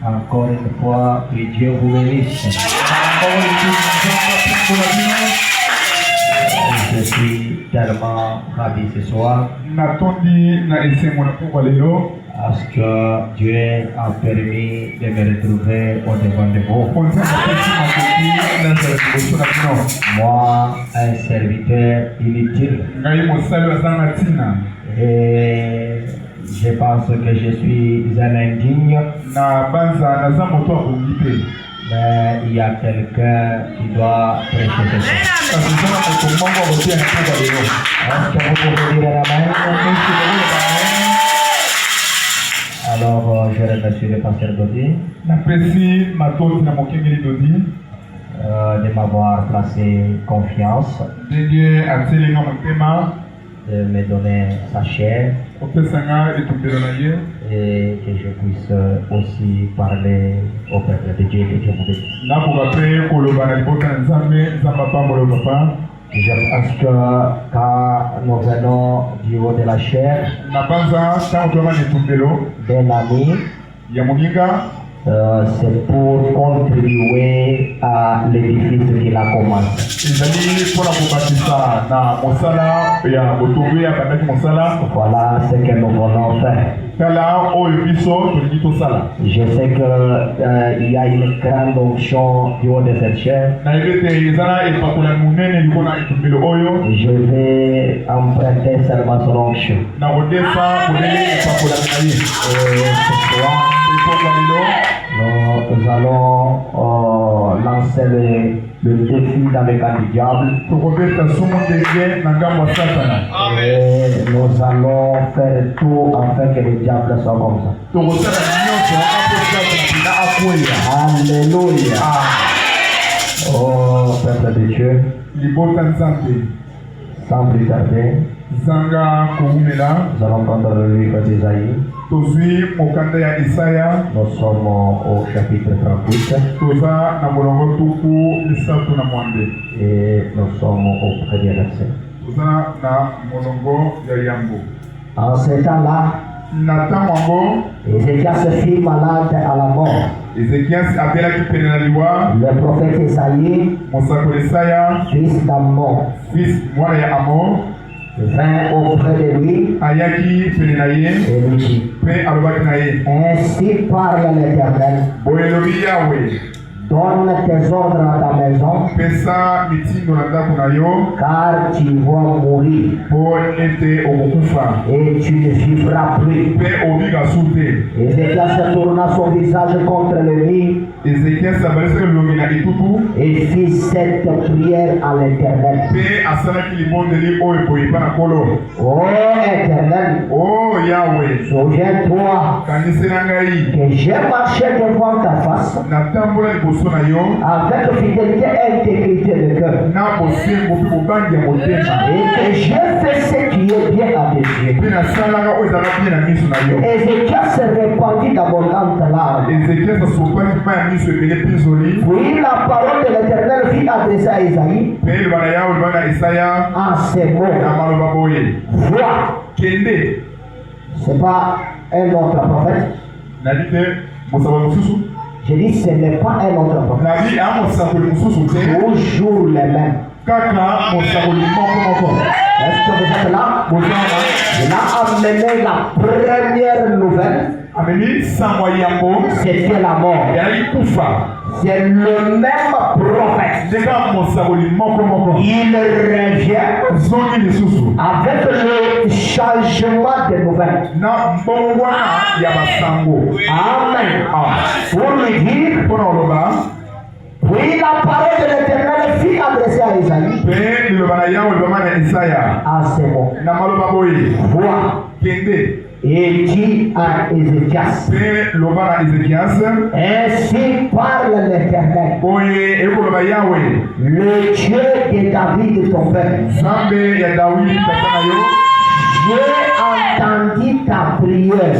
Encore une fois, que Dieu vous bénisse. Je suis tellement ravi ce soir parce que Dieu a permis de me retrouver au devant de vous. Moi, un serviteur inutile. Et je pense que je suis un indigne. Mais il y a quelqu'un qui doit prêcher ce soir. Est-ce que vous pouvez dire amen? Alors, je remercie le pasteur Dodi de m'avoir placé confiance, de me donner sa chair et que je puisse aussi parler au peuple de Dieu, que Dieu vous bénisse. Je pense que quand nous venons du haut de la chair d'un ami, c'est pour contribuer à l'édifice qu'il a commencé. Voilà ce que nous voulons faire. Je sais qu'il y a une grande onction du haut de cette chair. Je vais emprunter seulement son onction. Et ce soir, nous allons lancer le défi dans le camp du diable. Et nous allons faire tout afin que le diable soit comme ça. Alléluia. Oh, peuple de Dieu, sans plus tarder, nous allons prendre le livre d'Isaïe. Nous sommes au chapitre 38 et nous sommes au premier verset. En ce temps-là, Ézéchias fit malade à la mort. Le prophète Isaïe, fils d'Amon, vint auprès de lui et lui dit: Ainsi parle l'Éternel, donne tes ordres à ta maison, car tu vas mourir et tu ne vivras plus. Ézéchias se tourna son visage contre le lit et fit cette prière à l'Éternel: Ô Éternel, souviens-toi que j'ai marché devant ta face avec fidélité et intégrité de cœur, et que j'ai fait ce qui est bien à tes yeux. Ézéchias se répandit d'abondantes larmes. Puis la parole de l'Éternel fut adressée à Isaïe en ces mots: Vois, c'est pas un autre prophète. Je dis, ce n'est pas un autre prophète. Toujours les mêmes. Est-ce que vous êtes là? Il a amené la première nouvelle. C'était la mort. C'est le même prophète. Il revient avec le changement de nouvelles. Amen. Pour lui dire, puis la parole de l'Éternel fut adressée à Isaïe en ces mots: Vois, et dit à Ézéchias: Ainsi parle l'Éternel, le Dieu de David ton père. J'ai entendu ta prière.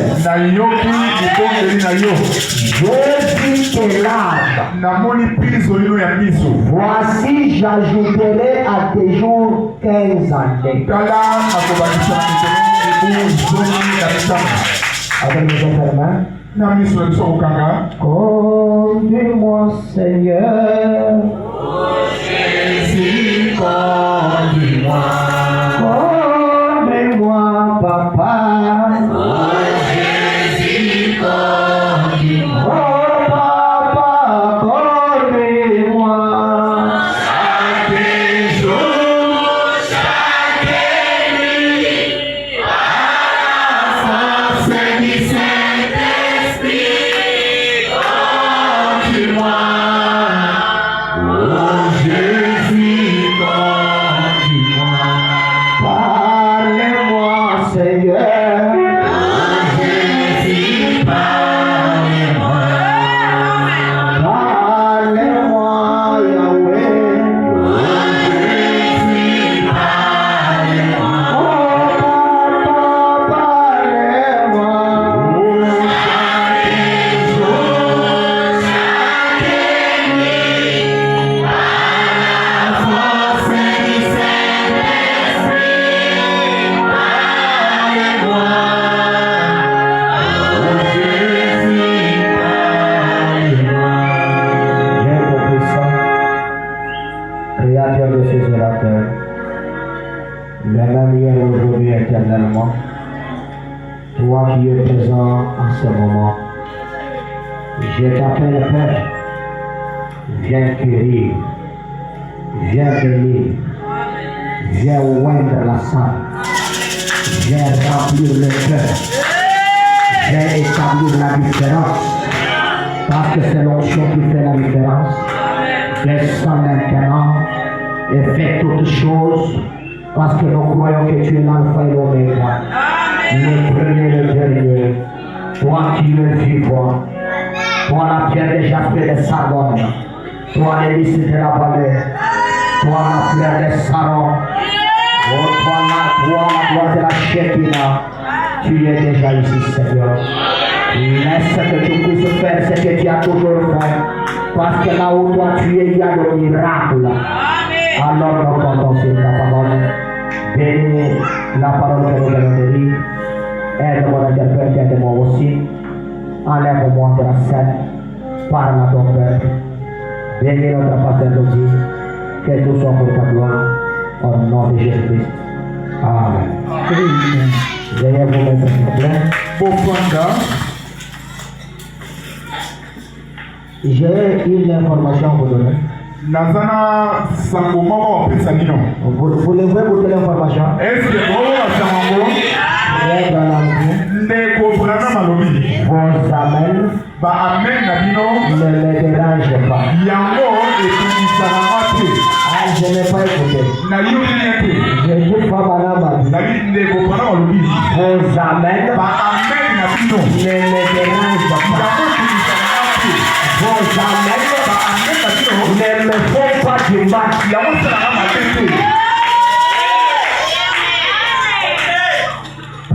J'ai vu tes larmes. Voici, j'ajouterai à tes jours 15 années. Avec les autres mains, Conduis-moi, Seigneur. Oh Jésus, conduis-moi. Conduis-moi, Papa. Oh Jésus, conduis-moi. Oh Papa, conduis-moi. Chaque jour, chaque nuit, par la force du Saint-Esprit, conduis-moi. Oh Jésus, conduis-moi. Parle-moi, Seigneur. Oh Jésus, parle-moi. Parle-moi, Yahweh. Oh Jésus, parle-moi. Oh Papa, parle-moi. Oh chaque jour, chaque nuit, par la force du Saint-Esprit, parle-moi. Oh Jésus, parle-moi. Dieu Tout-Puissant, Créateur de ces et la terre, le même hier, aujourd'hui, éternellement, toi qui es présent en ce moment, je t'appelle Père, viens guérir, viens bénir, viens oindre la salle, viens remplir le cœur, viens établir la différence, parce que c'est l'onction qui fait la différence. Descends maintenant et fais toutes choses, parce que nous croyons que tu es l'alpha et l'oméga, le premier et le dernier, toi qui es vivant, toi la pierre de jaspe de Sargon, toi l'hélice de la vallée, toi la fleur de Saron, oh, toi la gloire de la Shekinah, tu es déjà ici, Seigneur. Laisse que tu puisses faire ce que tu as toujours fait, parce que là où toi tu es, il y a le miracle. Alors nous comptons sur ta parole. Bénis la parole que nous allons dire. Aide-moi à interpréter, aide-moi aussi. Enlève-moi de la scène. Parle à ton peuple. Bénis notre pasteur Lodi. Que tout soit pour ta gloire. Au nom de Jésus-Christ. Amen. Veuillez vous mettre s'il vous plaît. J'ai une information à vous donner. Vous voulez goûter l'information? Est-ce que vous avez Vos amens ne me dérangent pas. Ah, je n'ai pas écouté. J'ai dit pas madame. Vos amens ne me dérangent pas. Vos amens ne me font pas du mal.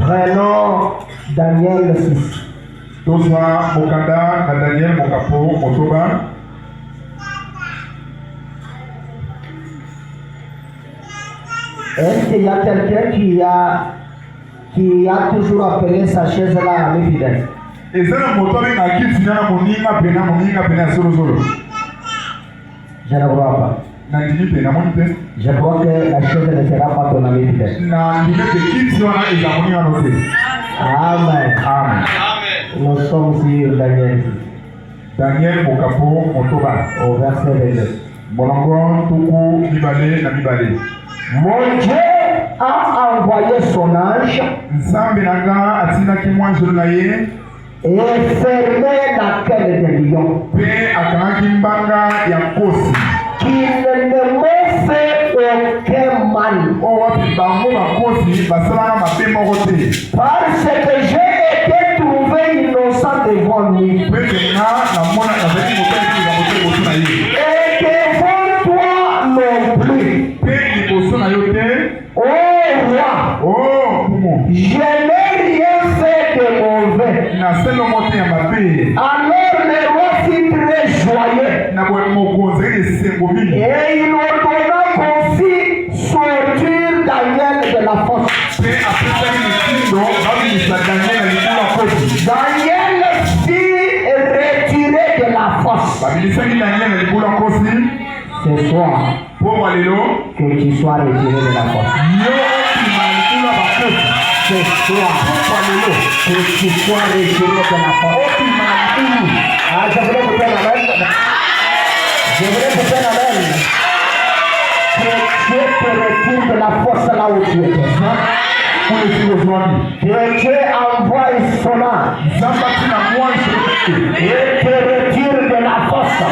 Prenons Daniel 6. Toswa Mokanda na Daniel Mokapo Motoba. Est-ce qu'il y a quelqu'un qui a toujours appelé sa chaise là ami fidèle? Et ça, le moteur est à qui tu n'as pas moninga solo. Je ne crois pas. Je crois que la chaise ne sera pas ton ami fidèle. Amen. Amen. Nous sommes sur Daniel. Daniel Mokapo Motoba. Au verset 22. Bolongo Tuku Mibale na Mibale. Mon Dieu a envoyé son ange et fermé la queue des lions qui ne me fait aucun mal parce que j'ai été trouvé innocent devant lui et devant toi non plus. Oh roi, je n'ai rien fait de mauvais. Alors le roi fut très joyeux et il ordonna qu'on fit sortir Daniel de la fosse. Daniel fit Ce soir, que tu sois retiré de la force. Ce soir, que tu sois retiré de la force. Ah, je voulais vous faire la même. Je voulais vous faire la même. Que Dieu te retire de la force là où tu étais. Que Dieu envoie son âme et te retire de la force.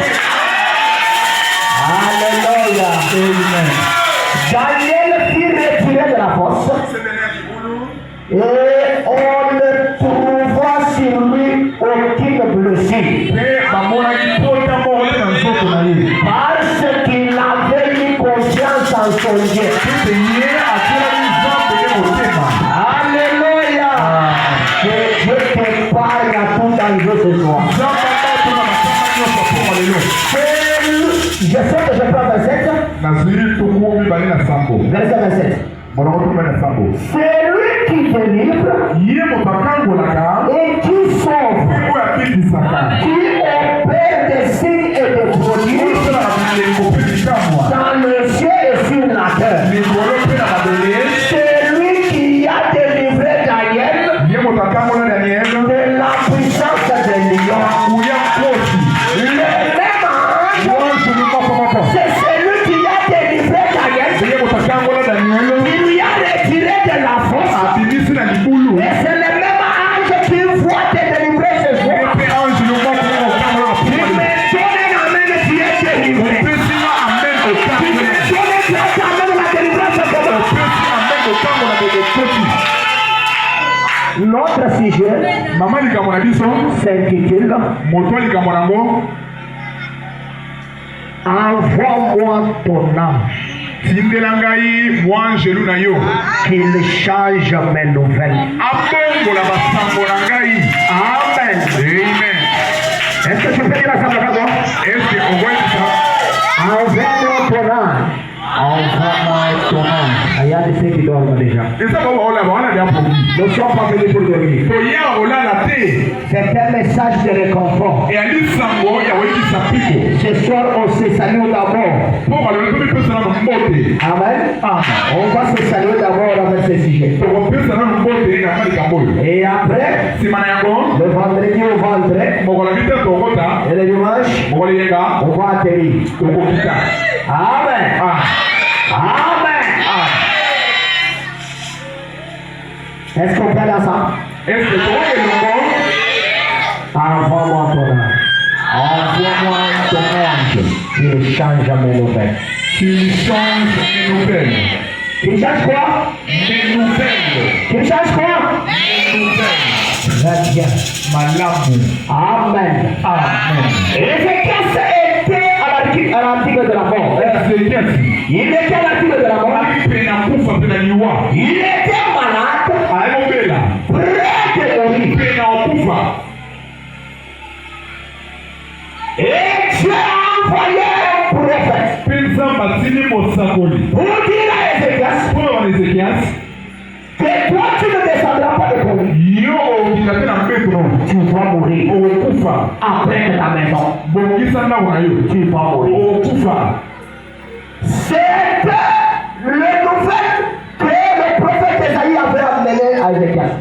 Alléluia. Amen. Daniel fut retiré de la force et on ne trouva sur lui aucune blessure. Parce qu'il avait eu confiance en son Dieu. Alléluia. Que Dieu te parle à tout danger ce soir. Je sais que je prends verset. Verset 27. C'est lui qui délivre et qui sauve, qui opère des signes et des prodiges dans le ciel et sur la terre. C'est lui qui a délivré Daniel de la puissance des lions. Le même ange, c'est celui qui a délivré Daniel, qui lui a retiré de la force. Et c'est le même ange qui voit te délivrer ce soir. Il me donne un amen qui est délivré. Il me donne la délivrance de notre sujet s'intitule Envoie-moi ton âme. Qu'il change mes nouvelles. Amen. Est-ce que tu peux dire ça avec moi? Envoie-moi ton âme. Envoie-moi ton âme. Il y a des ceux qui dorment déjà. Ne sois pas venu pour dormir. C'est un message de réconfort. Ce soir, on se salue d'abord. Amen. On va se saluer d'abord avec ce sujet. Et après, le vendredi au vendredi, et le dimanche, on va atterrir. Amen. Amen. Est-ce qu'on peut là ça? Envoie-moi ton âme. Envoie-moi ton ange. Qu'il change mes nouvelles. Qu'il change mes nouvelles. Qu'il change quoi? Mes nouvelles. Qu'il change quoi? Mes nouvelles. Très bien. Malamu. Amen. Amen. Ézéchias était à l'article de la mort. Il était à l'article de la mort. Il était malade. Près de mourir. Et Dieu a envoyé un prophète pour dire à Ézéchias que toi tu ne descendras pas de ton lit. Tu vas mourir. Après que ta maison. Tu vas mourir. C'était le nouvelle que le prophète Esaïe avait amené à Ézéchias.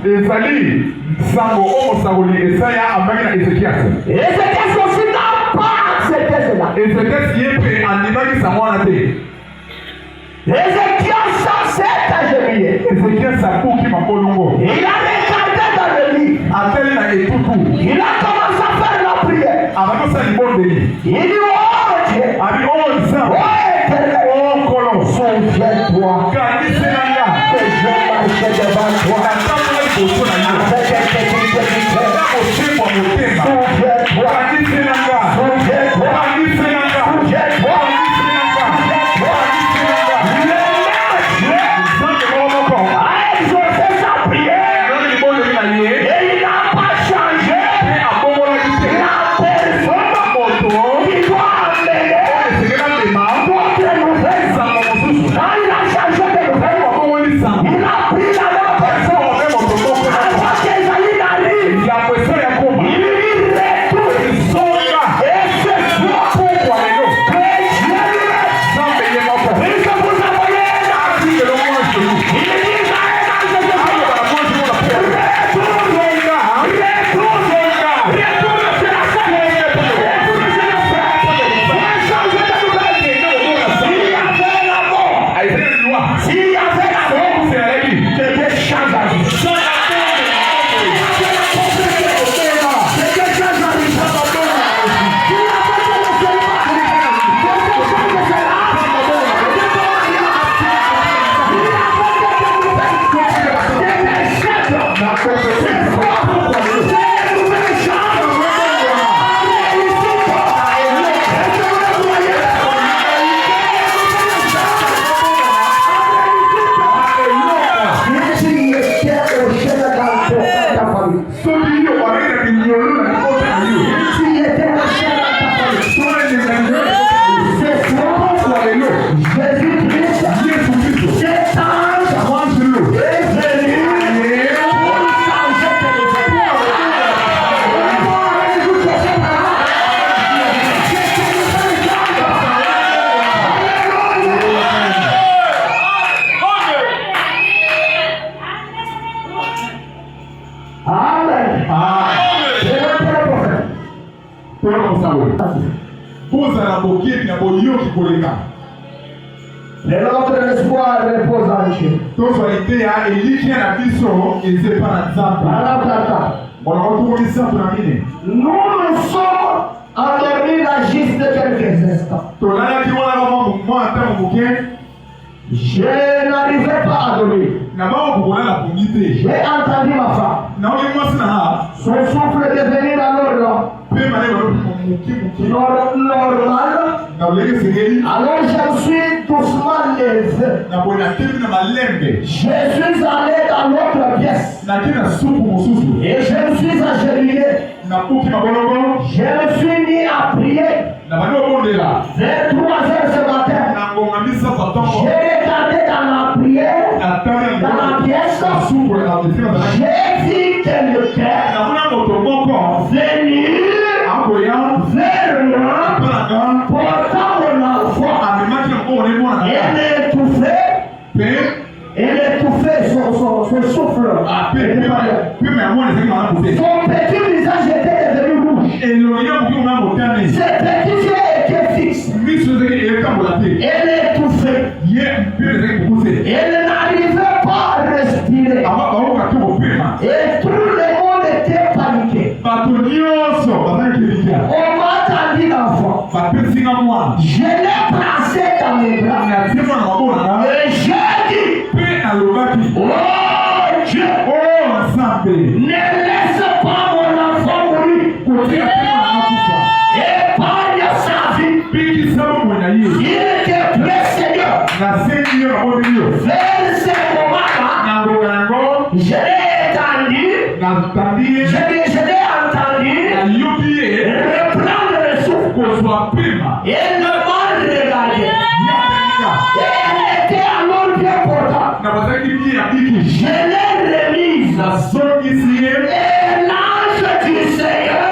Ézéchias aussi n'a pas accepté cela. Ézéchias s'est agenouillé. Il a regardé dans le lit. Il a commencé à faire la prière. Il dit, oh Dieu, oh Éternel, souviens-toi que je marchais devant toi avec un petit serviteur. Souviens-toi, Quand il a changé de Notre espoir repose en Dieu. Nous sommes endormis là juste quelques instants. Je n'arrivais pas à dormir. J'ai entendu ma femme. Son souffle est devenu alors normal. Alors je suis doucement levé. Je suis allé dans l'autre pièce. Et je me suis agenouillé. Je me suis mis à prier. Vers 3 heures ce matin. J'ai regardé dans la prière, dans la pièce. J'ai vu quelqu'un venir vers moi, portant mon enfant. Elle étouffait son souffle. Son petit visage était devenu rouge. Ses petits yeux étaient fixes. Elle étouffait. Elle n'arrivait pas à respirer. Et tout le monde était paniqué. On m'a attendu l'enfant. Je l'ai placé dans mes bras. Et j'ai dit, oh Dieu, ne laisse pas mon enfant mourir. Épargne sa vie. Il te plaît, Seigneur. Vers ce moment-là, je l'ai entendu. Je l'ai entendu reprendre le souffle. Et elle ne m'a regardé. Elle était alors bien portante. Je l'ai remise. Et l'ange du Seieur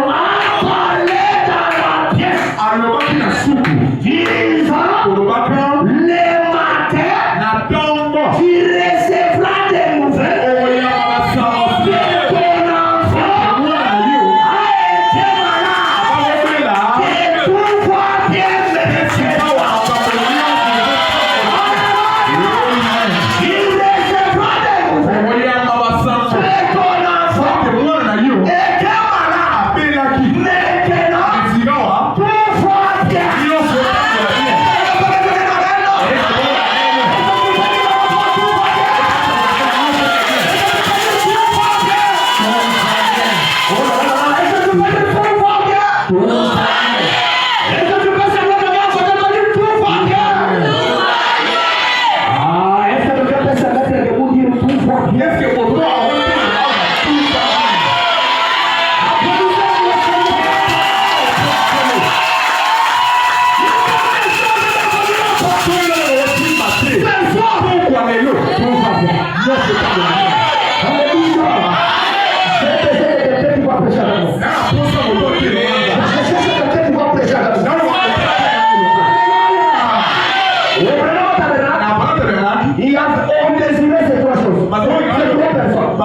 m'a parlé dans la pièce. Disant, le matin, tu recevras des nouvelles. Ton enfant a été malade. Et tout va bien, monsieur. Tu recevras des nouvelles. Et ton enfant était malade. Maintenant, tout va bien.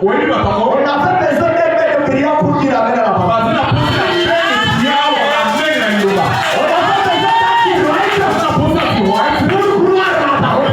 On a fait besoin d'un prière pour qu'il amène la parole. On a fait besoin d'un pour croire à la parole.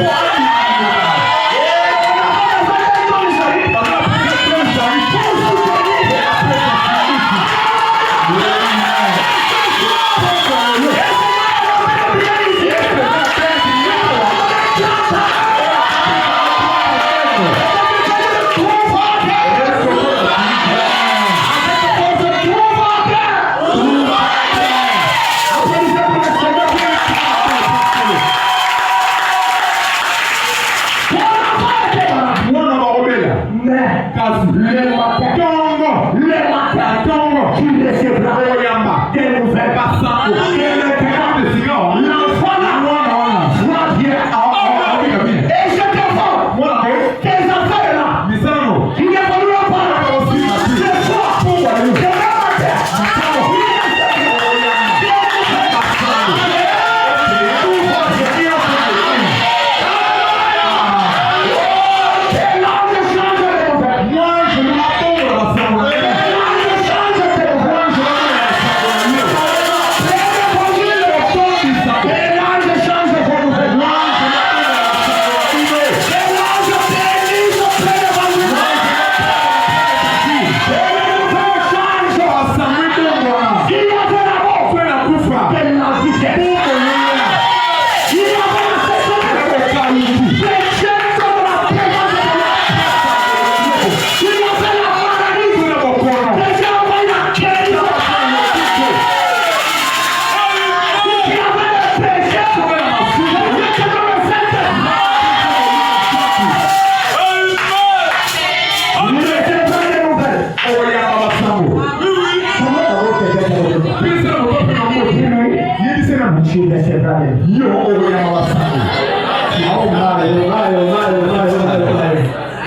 il recevra de lui.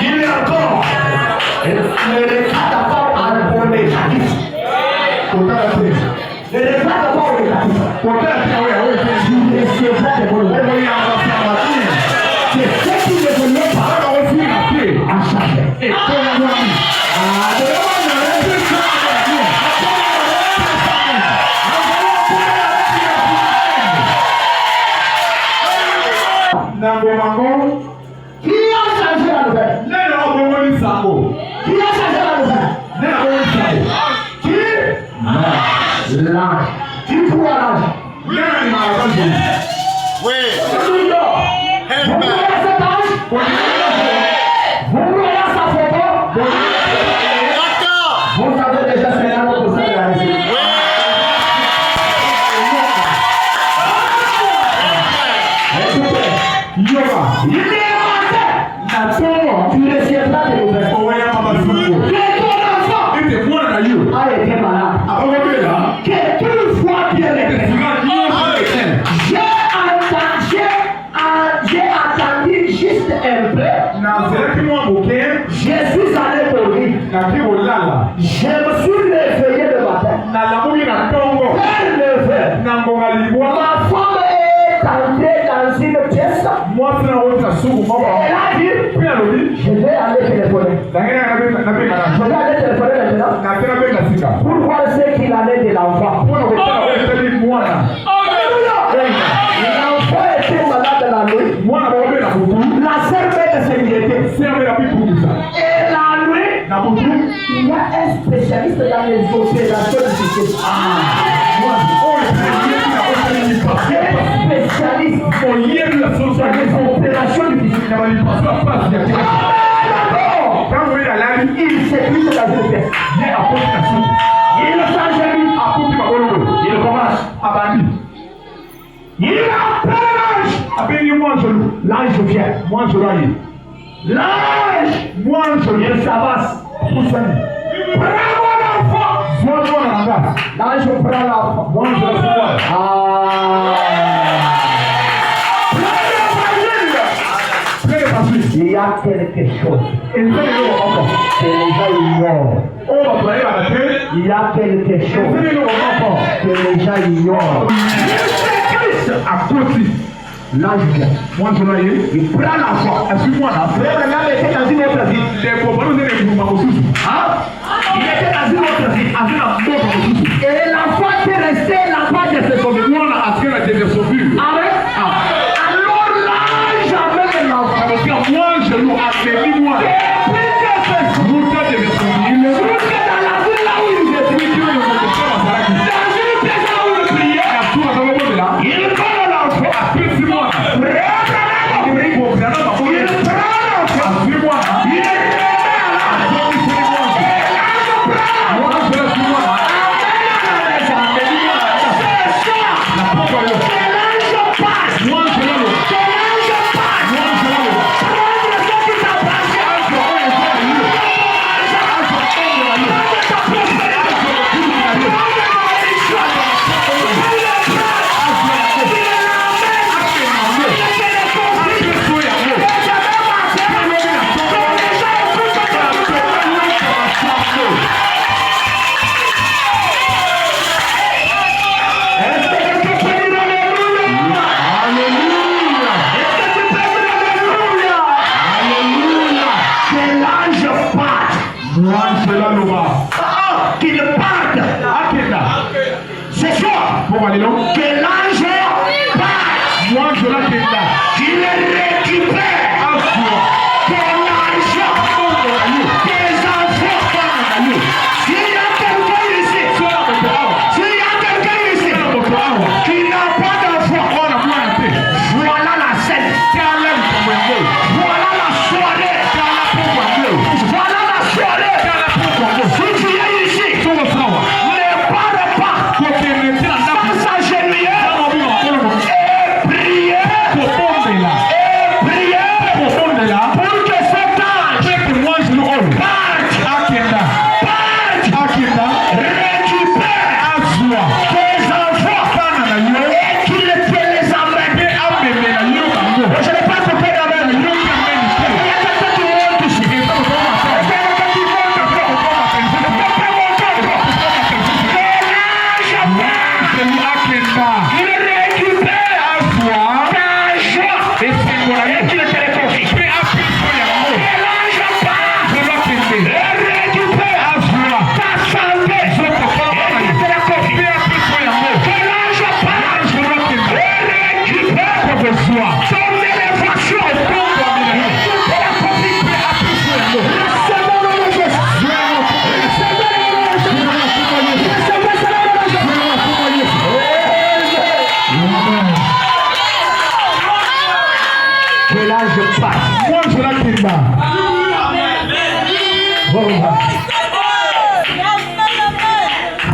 Il est encore. Le récadateur a répondu jadis. Le récadateur est jadis. Tu recevras de lui. C'est ce qui ne voulait pas à chaque. Et qui a changé la nouvelle? Qui a changé la nouvelle? Qui? L'âge. Qui trouve l'âge? Oui. Vous voyez cet âge? Vous voyez sa photo? D'accord. Vous savez déjà c'est là pour ça de la réussite. Il est rentré. Tu recevras des nouvelles. Que ton enfant a été malade. Que tu sois bien réglé. J'ai attendu juste un peu. Je suis allé pour lui. Je me suis réveillé le matin. Quel lever. Ma femme est entrée dans une pièce. Elle a dit, je vais aller téléphoner. Je vais aller téléphoner maintenant pour voir ce qu'il en est de l'enfant. L'enfant était malade la nuit. La sœur mère s'est inquiétée. Et la nuit, il y a un spécialiste dans les opérations difficiles. Spécialiste dans les opérations difficiles. Il s'est mis dans une pièce. Il change lui. Il commence à bannir. Il appelle l'ange vient. L'ange, il s'avance. Prends mon enfant. L'ange prend l'enfant. Il y a quelque chose que les gens ignorent. Il y a quelque chose que les gens ignorent. L'ange vient. Il prend l'enfant. Abraham était dans une autre vie. Il était dans une autre vie. Et l'enfant est resté là-bas de ses souvenirs. Alors l'ange amène l'enfant. Qu'il parte. C'est ça. Que l'ange parte. Qu'il le récupère. Que l'ange tes enfants. S'il y a quelqu'un ici qui n'a pas d'enfant, voilà la scène. Voilà la soirée. Voilà la soirée. Si tu es ici, ne parle pas sans s'agenouiller et prier.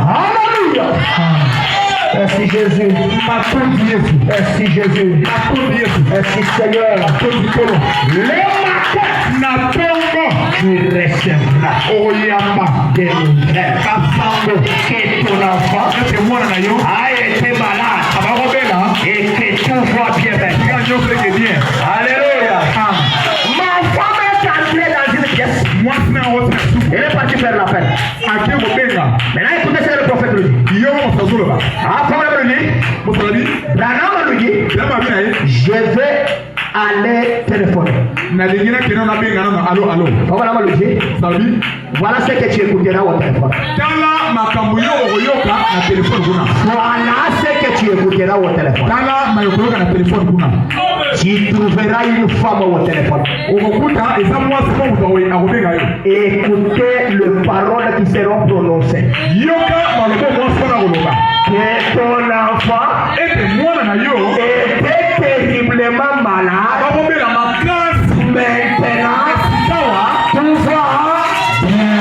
Alléluia. Merci Jésus. Merci Jésus. Merci Seigneur. Le matin, tu recevras des nouvelles. Que ton enfant a été malade et que tout va bien maintenant. Alléluia. Ma femme est entrée dans une pièce. Elle est partie faire la fête. Maintenant écoutez ce que le prophète lui dit. Branham lui dit, je vais aller téléphoner. Voilà ce que tu écouteras au téléphone. Voilà ce que tu écouteras au téléphone. Tu trouveras une femme au téléphone. Écoutez les paroles qui seront prononcées. Que ton enfant était terriblement malade. Maintenant, tout va bien.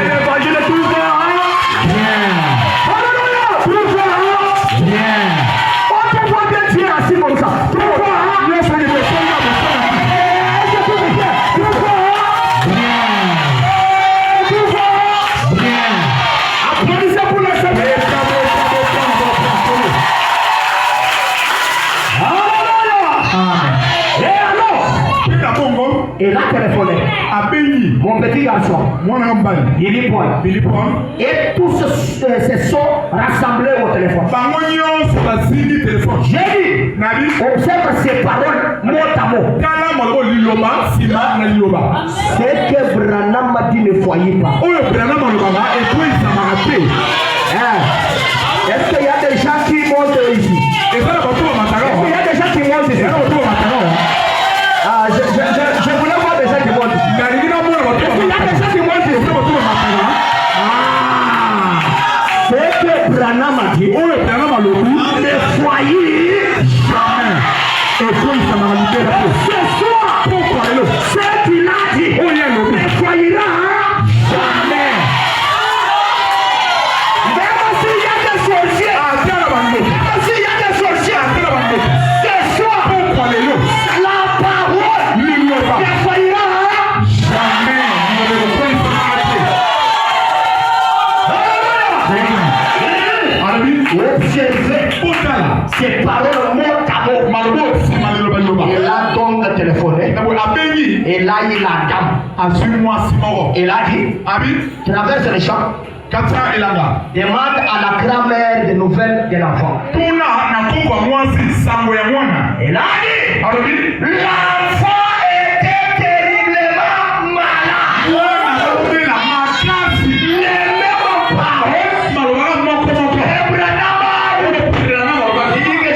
L'évangile, tout va bien. Alléluia, tout va bien. On te voit bien, tu es assis comme ça. Tout va bien. Et là, téléphoné. Mon petit garçon. Il dit point. Et tous ces sons rassemblés au téléphone. J'ai dit, observe ces paroles mot à mot. C'est que Branham m'a dit ne voyez pas. Est-ce qu'il y a des gens qui montent ici? Est-ce qu'il y a des gens qui montent ici? Je voulais voir des gens qui montent ici. Est-ce qu'il y a des gens qui montent ici? C'est que Branham a dit, ne voyez jamais. Ce soir, ce qu'il a dit, ne voyez jamais. Même s'il y a des sorciers, ce soir, la parole ne faillira jamais. Observez ces paroles mot à mot. Il a donc téléphoné. Et là, il a dame. Il a dit, traverse les champs. Demande à la grand-mère des nouvelles de l'enfant. Et là, il dit, l'enfant était terriblement malade.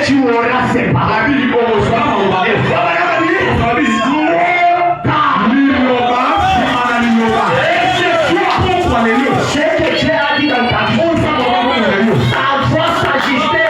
Tu auras ses paroles. Ce que tu as dit dans ta vie, ça va s'ajuster.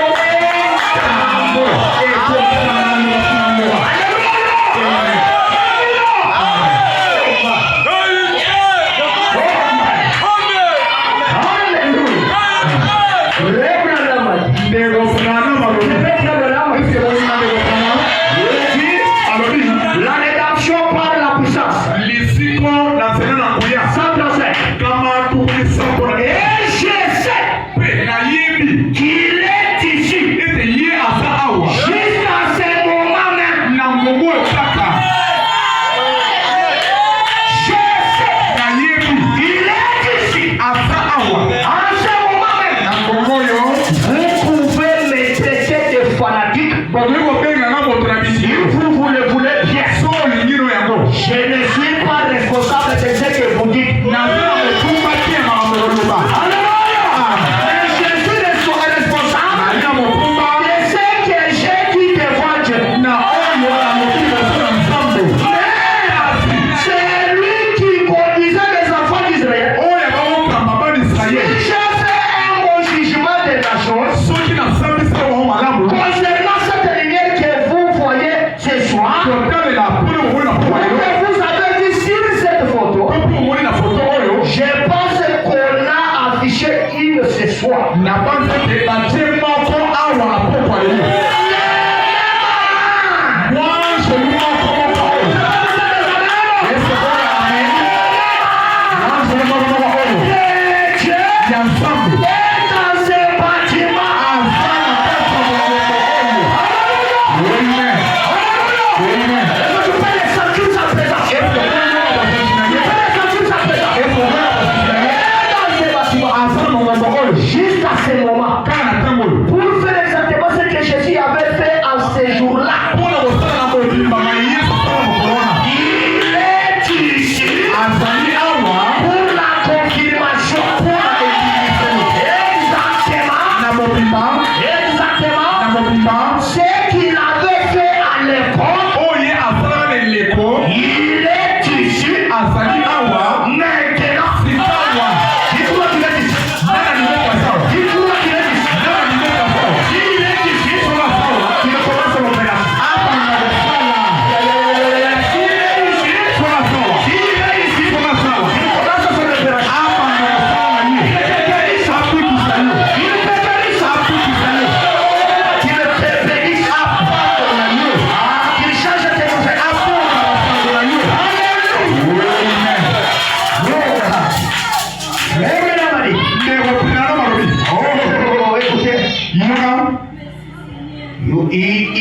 Il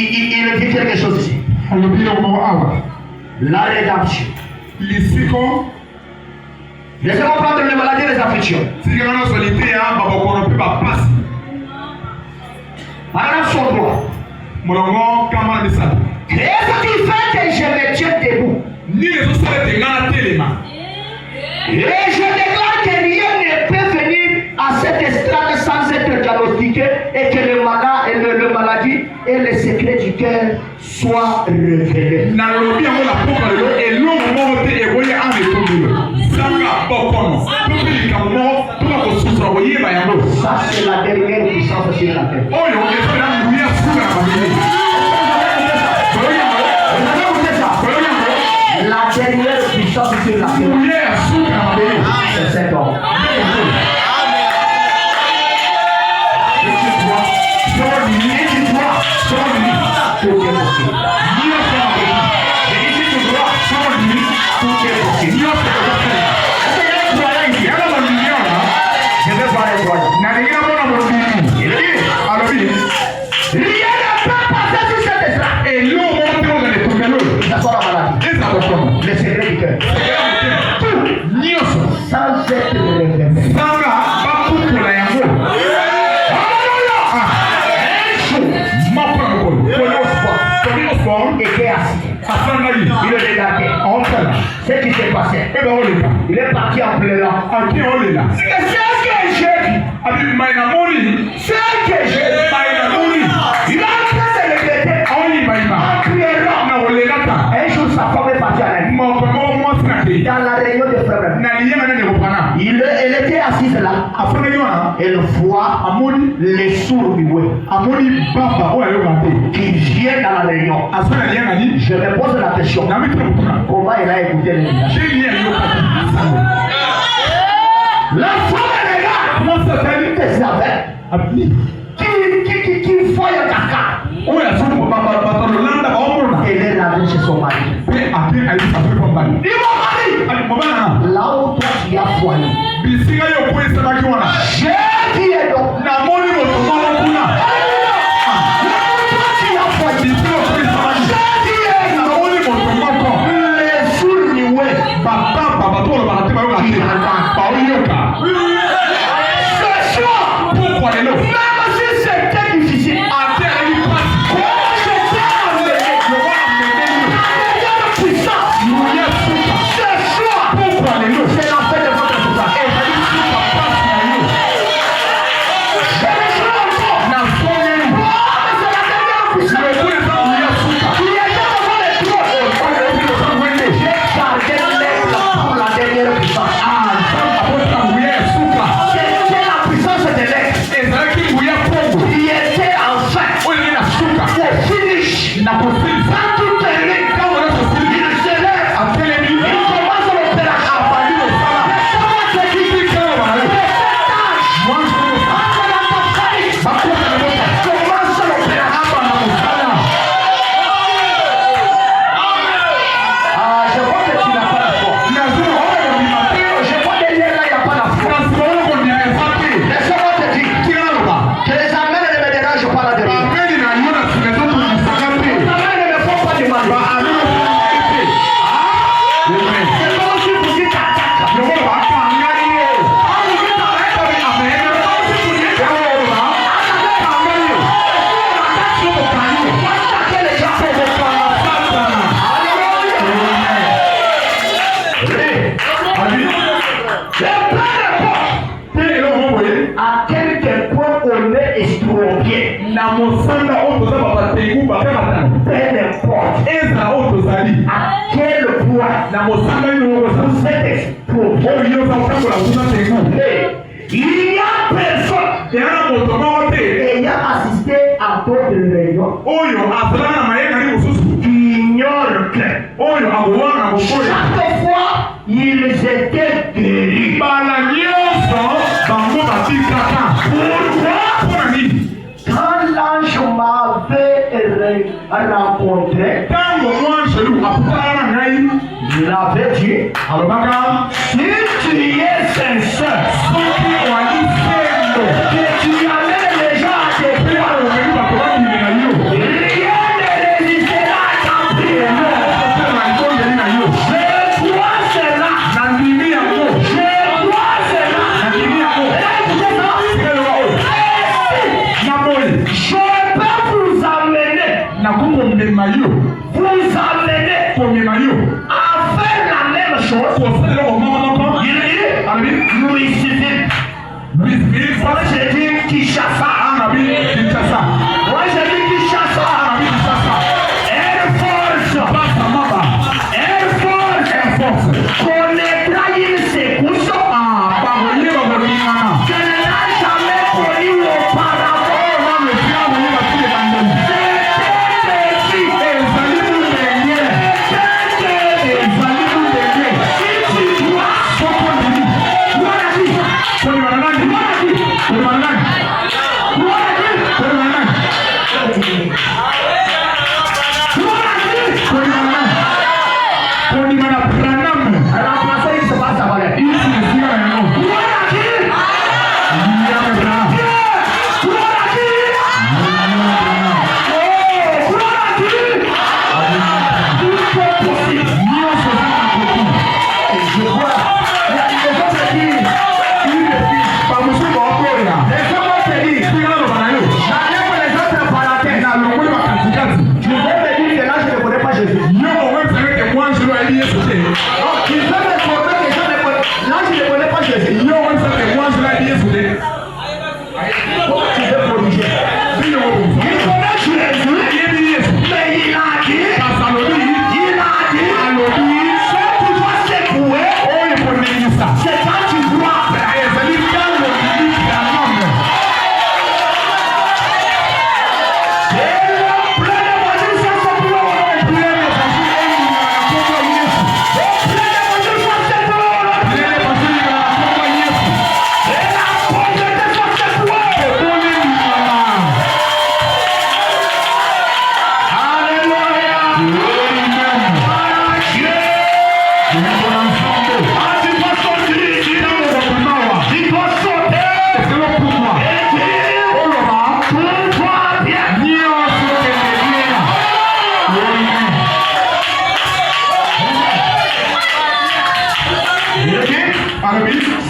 dit quelque chose ici. La rédemption. Laissez-moi prendre les maladies et les afflictions. Alors son droit. Qu'est-ce qui fait que je me tiens debout? Et je déclare que rien ne peut venir à cette estrade sans être diagnostiqué et que le maladie et les secrets du cœur soient révélés. Ça, c'est la dernière puissance sur la terre. La dernière puissance sur la terre. C'est cet homme. Tout est possible. Rien ne peut passer sur cette estrade. Ça soit la maladie. Le secret du cœur. Sans être révélé. Était assis. Il le regardait. Ce qui s'est passé. Il est parti en pleurant. C'est ce que j'ai vu. C'est ce que j'ai vu. Il a en train de regretter. En pleurant. Un jour, sa femme est partie à la nuit. Dans la réunion de frères. Elle était assise là. Elle voit les sourds du qui viennent dans la réunion. Je me pose la question. Comment elle a écouté les messages? La femme regarde. Qui voit le caca. Elle est lavée chez son mari. Là où toi tu as foyé. J'ai dit donc. Il y a personne ayant assisté à d'autres réunions qui ignorent que chaque fois ils étaient guéris. Quand l'ange m'avait rencontré, il avait dit, si tu es sincère, que tu amènes les gens à tes plans, Louisville. Louisville. Moi j'ai dit Kinshasa. Kinshasa. Moi j'ai dit Kinshasa. Air Force. Air Force. Connaîtra une secousse. Je ne l'ai jamais connu auparavant.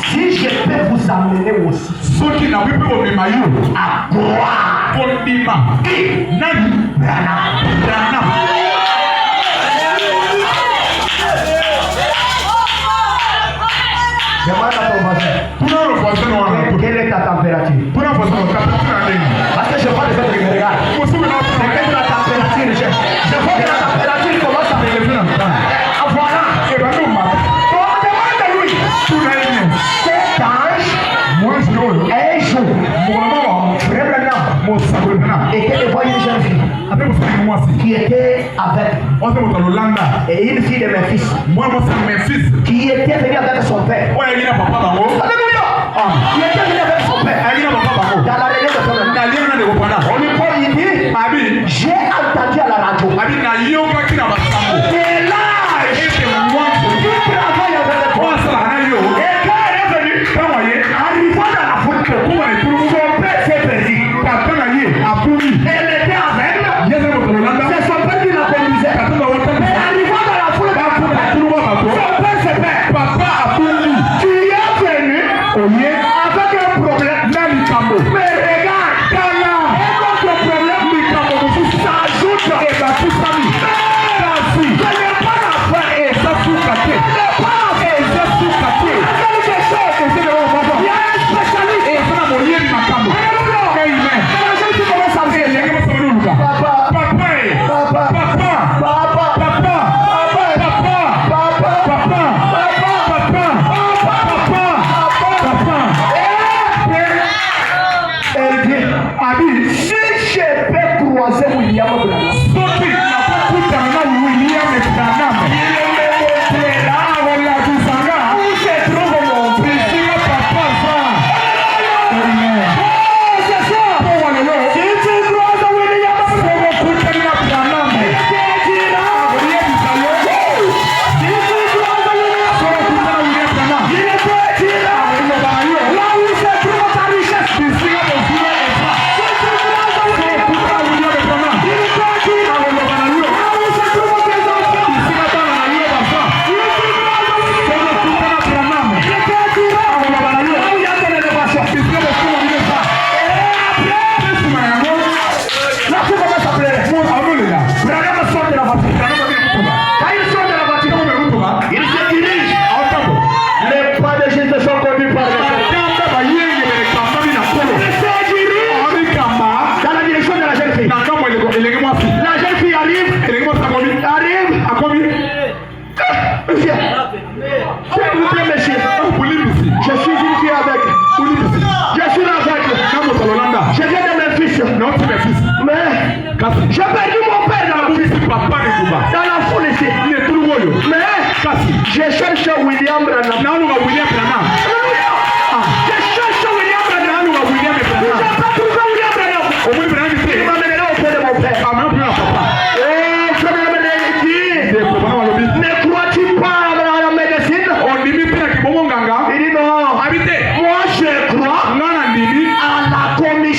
Si je peux vous amener aussi à croire quelle est ta température? Parce que je vois les autres qui me regardent. C'est que la température, je vois que la température commence à me lever. Voilà. Cet ange, un jour, était devant une jeune fille qui était avec, et une fille de mes fils qui était venue avec son père. Alléluia. Qui était venue avec son père dans la réunion de son père. On lui dit, j'ai entendu à la radio. Et là, qui travaille avec toi. Et quand elle est venue, arrivant dans la foule, son père s'est perdu. Elle était aveugle. C'est son père qui la conduisait. Mais arrivant dans la foule, son père se perd.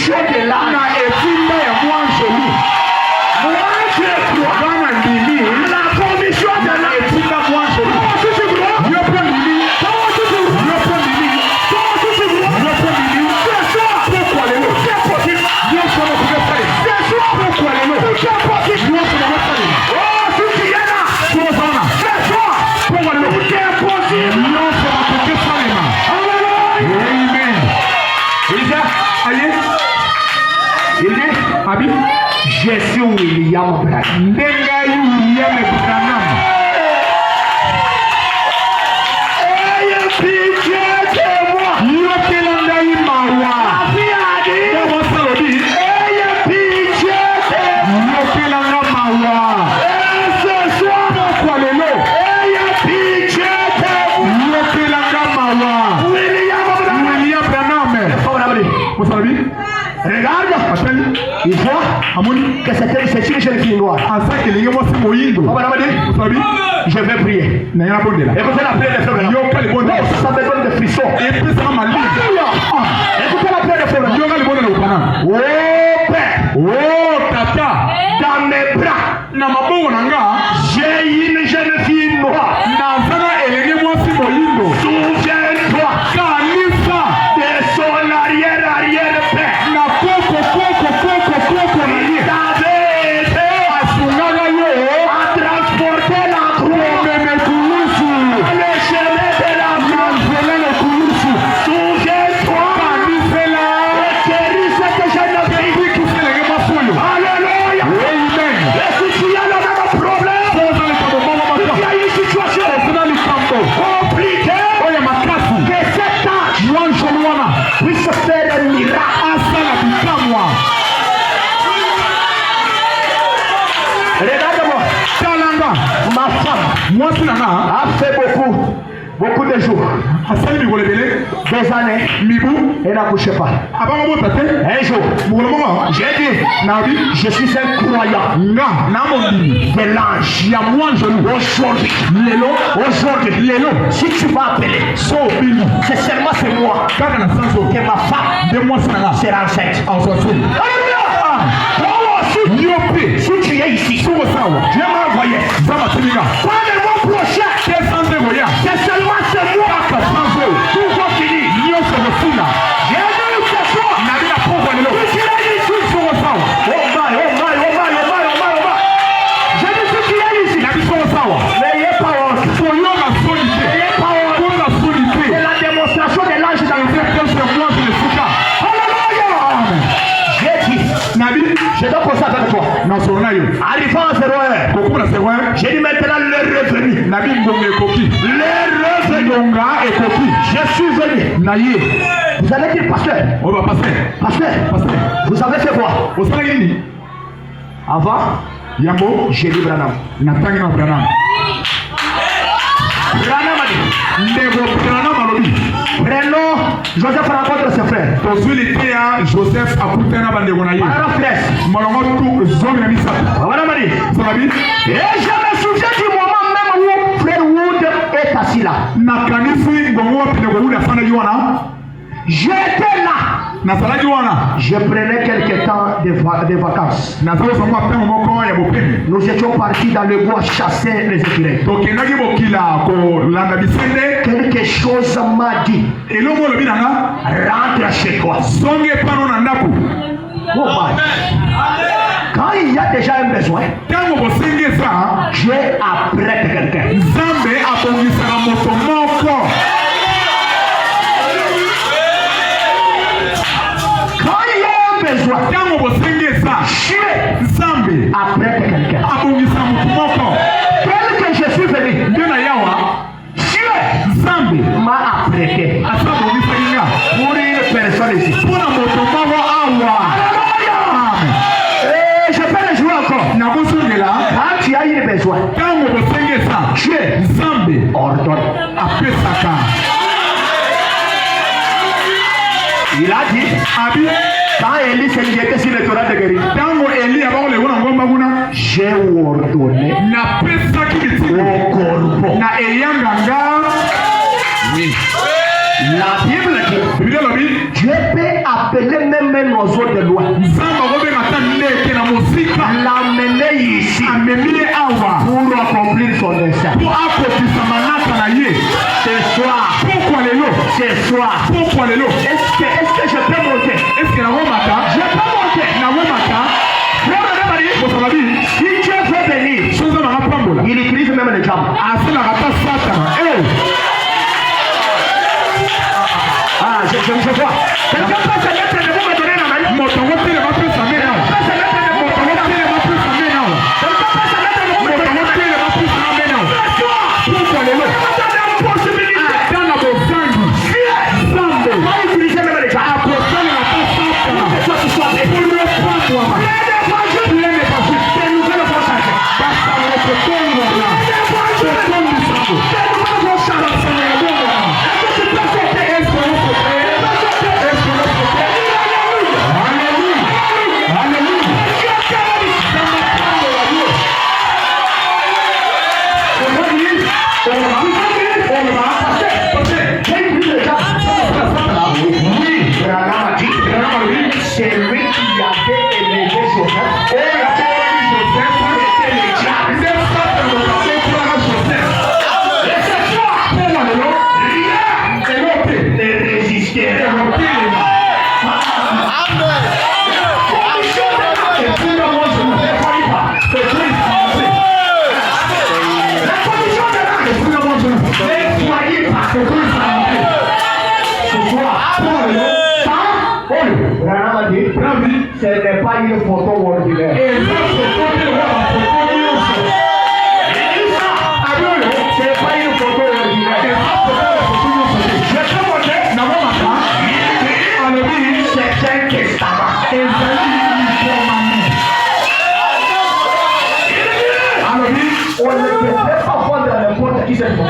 promission de l'âge. Na etinda ya mwanjelu. Bana ndimi. La promission de l'âge. Etinda mwanjelu. Yopo ndimi. Yopo ndimi. Yopo ndimi. Pourquoi les mots? C'est possible. Yopo na kufanya. C'est sûr. Pourquoi les mots? C'est possible. Yopo na kufanya. Oh, si tu es là. Comment ça va? C'est sûr. Pourquoi les mots? C'est possible. Yopo na kufanya. Amen. Elisa, allez. Il dit, Abi, Je suis William Branham. Ndengai William Branham. Ayez pitié de moi. Yokelandai Mawa. Comment ça le dit? Ayez pitié de moi. Yokelanda Mawa. Et ce soir, Pourquoi le nom? ayez pitié de moi. Yokelanda Mawa. William Branham. William Branham. Vous savez? Regarde, Appelle. il voit Amoni. que c'est une jeune fille noire. Asa elingi mwasi moyindo. Vous savez? Je vais prier. Na ya bondela. Écoutez la prière de frère. Yoka le bondela. Ça me donne des frissons. Epesa malili. Écoutez la prière de frère. Yoka le bondela ukana. Oh Père, Oh tata. dans mes bras, Na mabongo nanga. j'ai une jeune fille noire. Nazana elingi mwasi moyindo. Souviens-toi Kanisa. de son arrière-père. Na koko na ye. T'avait été Asungaka yo. à transporter la croix Meme kulusu. dans le chemin de la Na vie. nzela le kulusu. Souviens-toi Kanisela. de chérir cette jeune fille. Bikisi elingi mwasi oyo. Alléluia. Amen. Et si tu as le même problème, Poza likambo moko tu moko. as une situation Osina likambo. compliquée, Oyo makasi. que cet âge Mwanzo mwana. puisse faire un miracle. Asala bikamwa. Regarde-moi, Talanga. ma femme Mwasi nanga. a fait beaucoup de jours, Asali mikolo ebele. des années, Mibu. elle n'accouchait pas. Abanga bota te. Un jour, Mokolo moko. j'ai dit, Nabi. je suis un croyant Nga. Na mondimi. de l'ange. Ya mwanzolu. Aujourd'hui, Lelo. si tu vas appeler, So binu. c'est seulement c'est moi Kaka na sanso. que ma femme De mwasi nanga. sera enceinte. Awaswasuli. Alléluia! Toi aussi, Yope. si tu es ici, Suko sawa. Dieu m'a envoyé. Zama tilinga. Pas le mois prochain, Tesante goya. c'est seulement ce mois que Sanso. tout va finir. Nyonso kosila. J'ai dit ce soir, Nabi na pokwa lelo. si tu es ici, Suko sawa. oh my. J'ai dit si tu es ici, Nabi suko sawa. n'ayez pas honte. Toyoka soni te. N'ayez pas honte. Kota soni te. C'est la démonstration de l'ange dans le ciel. Alléluia! J'ai dit, Nabi. je dois penser avec toi. Nasolo na yo. Arrivant à 01, Kokumu na sewa. j'ai dit maintenant le revenu. Nabi ngonga ekoki. Le revenu. Ngonga ekoki. Je suis venu. Na ye. Vous allez dire, pasteur, Oyo ba pasteur. pasteur, vous avez fait quoi? Osala nini? Avant, Yambo. j'ai dit Branham. Natangi na Branham. Branham a dit, Ndeko Branham alobi. prenons Joseph rencontre ses frères. Tozwi lite ya Joseph akutana bandeko na ye. Paragraphe 13. Molongo tu zomi na misato. Branham a dit, Salabi. et je me souviens du moment même où frère Wood est assis là. Nakanisi ngongo wapi ndeko ule afandaki wana. J'étais là. Nasalaki wana. Je prenais quelques temps de vacances. Nazozonga mpengo moko ya bopemi. Nous étions partis dans le bois chasser les écureuils. Tokendaki bokila kolanda bisende. Quelque chose m'a dit, Elongo olobi nanga. rentre chez toi. Zonge pano na ndako. Oh my. Quand il y a déjà un besoin, Tango bosengesa. Dieu apprête quelqu'un. Nzambe abongisaka moto moko. Quand il y a un besoin, Tango bosengesa. Dieu Nzambe apprête quelqu'un. abongisaka moto moko. Tel que je suis venu, Nde na yawa. Dieu Nzambe m'a apprêté asa abongisaki nga. pour une personne ici. Mpona moto moko awa. Alléluia! Amen. Et je peux le jouer encore. Nakosongela. Quand tu as eu besoin, Tango bosengesa. Dieu Nzambe ordonne. apesaka. Il a dit, Abi. quand Élie s'est jeté sur le torrent de guérison, Tango Eli abakoleko na ngomba kuna. j'ai ordonné Napesaki bitiko. au corbeau. Na eyanganga. Oui. La Bible dit Dieu peut appeler même un oiseau de loin. L'amener ici pour accomplir son dessein. Ce soir. Ce soir. Est-ce que je peux monter? Je peux monter. Si Dieu veut venir, il utilise même les jambes. Je vois. Quelqu'un peut se mettre debout me donner la main. Quelqu'un peut se mettre debout me donner la main. Ce n'est pas une photo ordinaire. On ne peut pas prendre n'importe qui cette photo.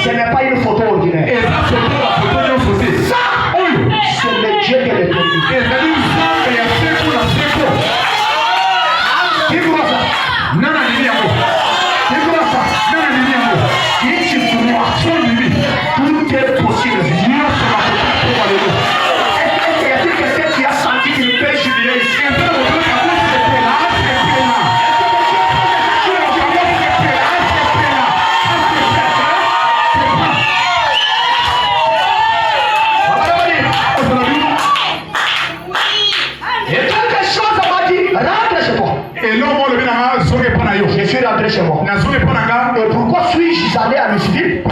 Ce n'est pas une photo ordinaire. C'est le Dieu qui est tout est possible. Est-ce qu'il y a quelqu'un qui a senti qu'il peut jubiler ici? Je suis rentré chez moi. Et pourquoi suis-je allé à Lucifer?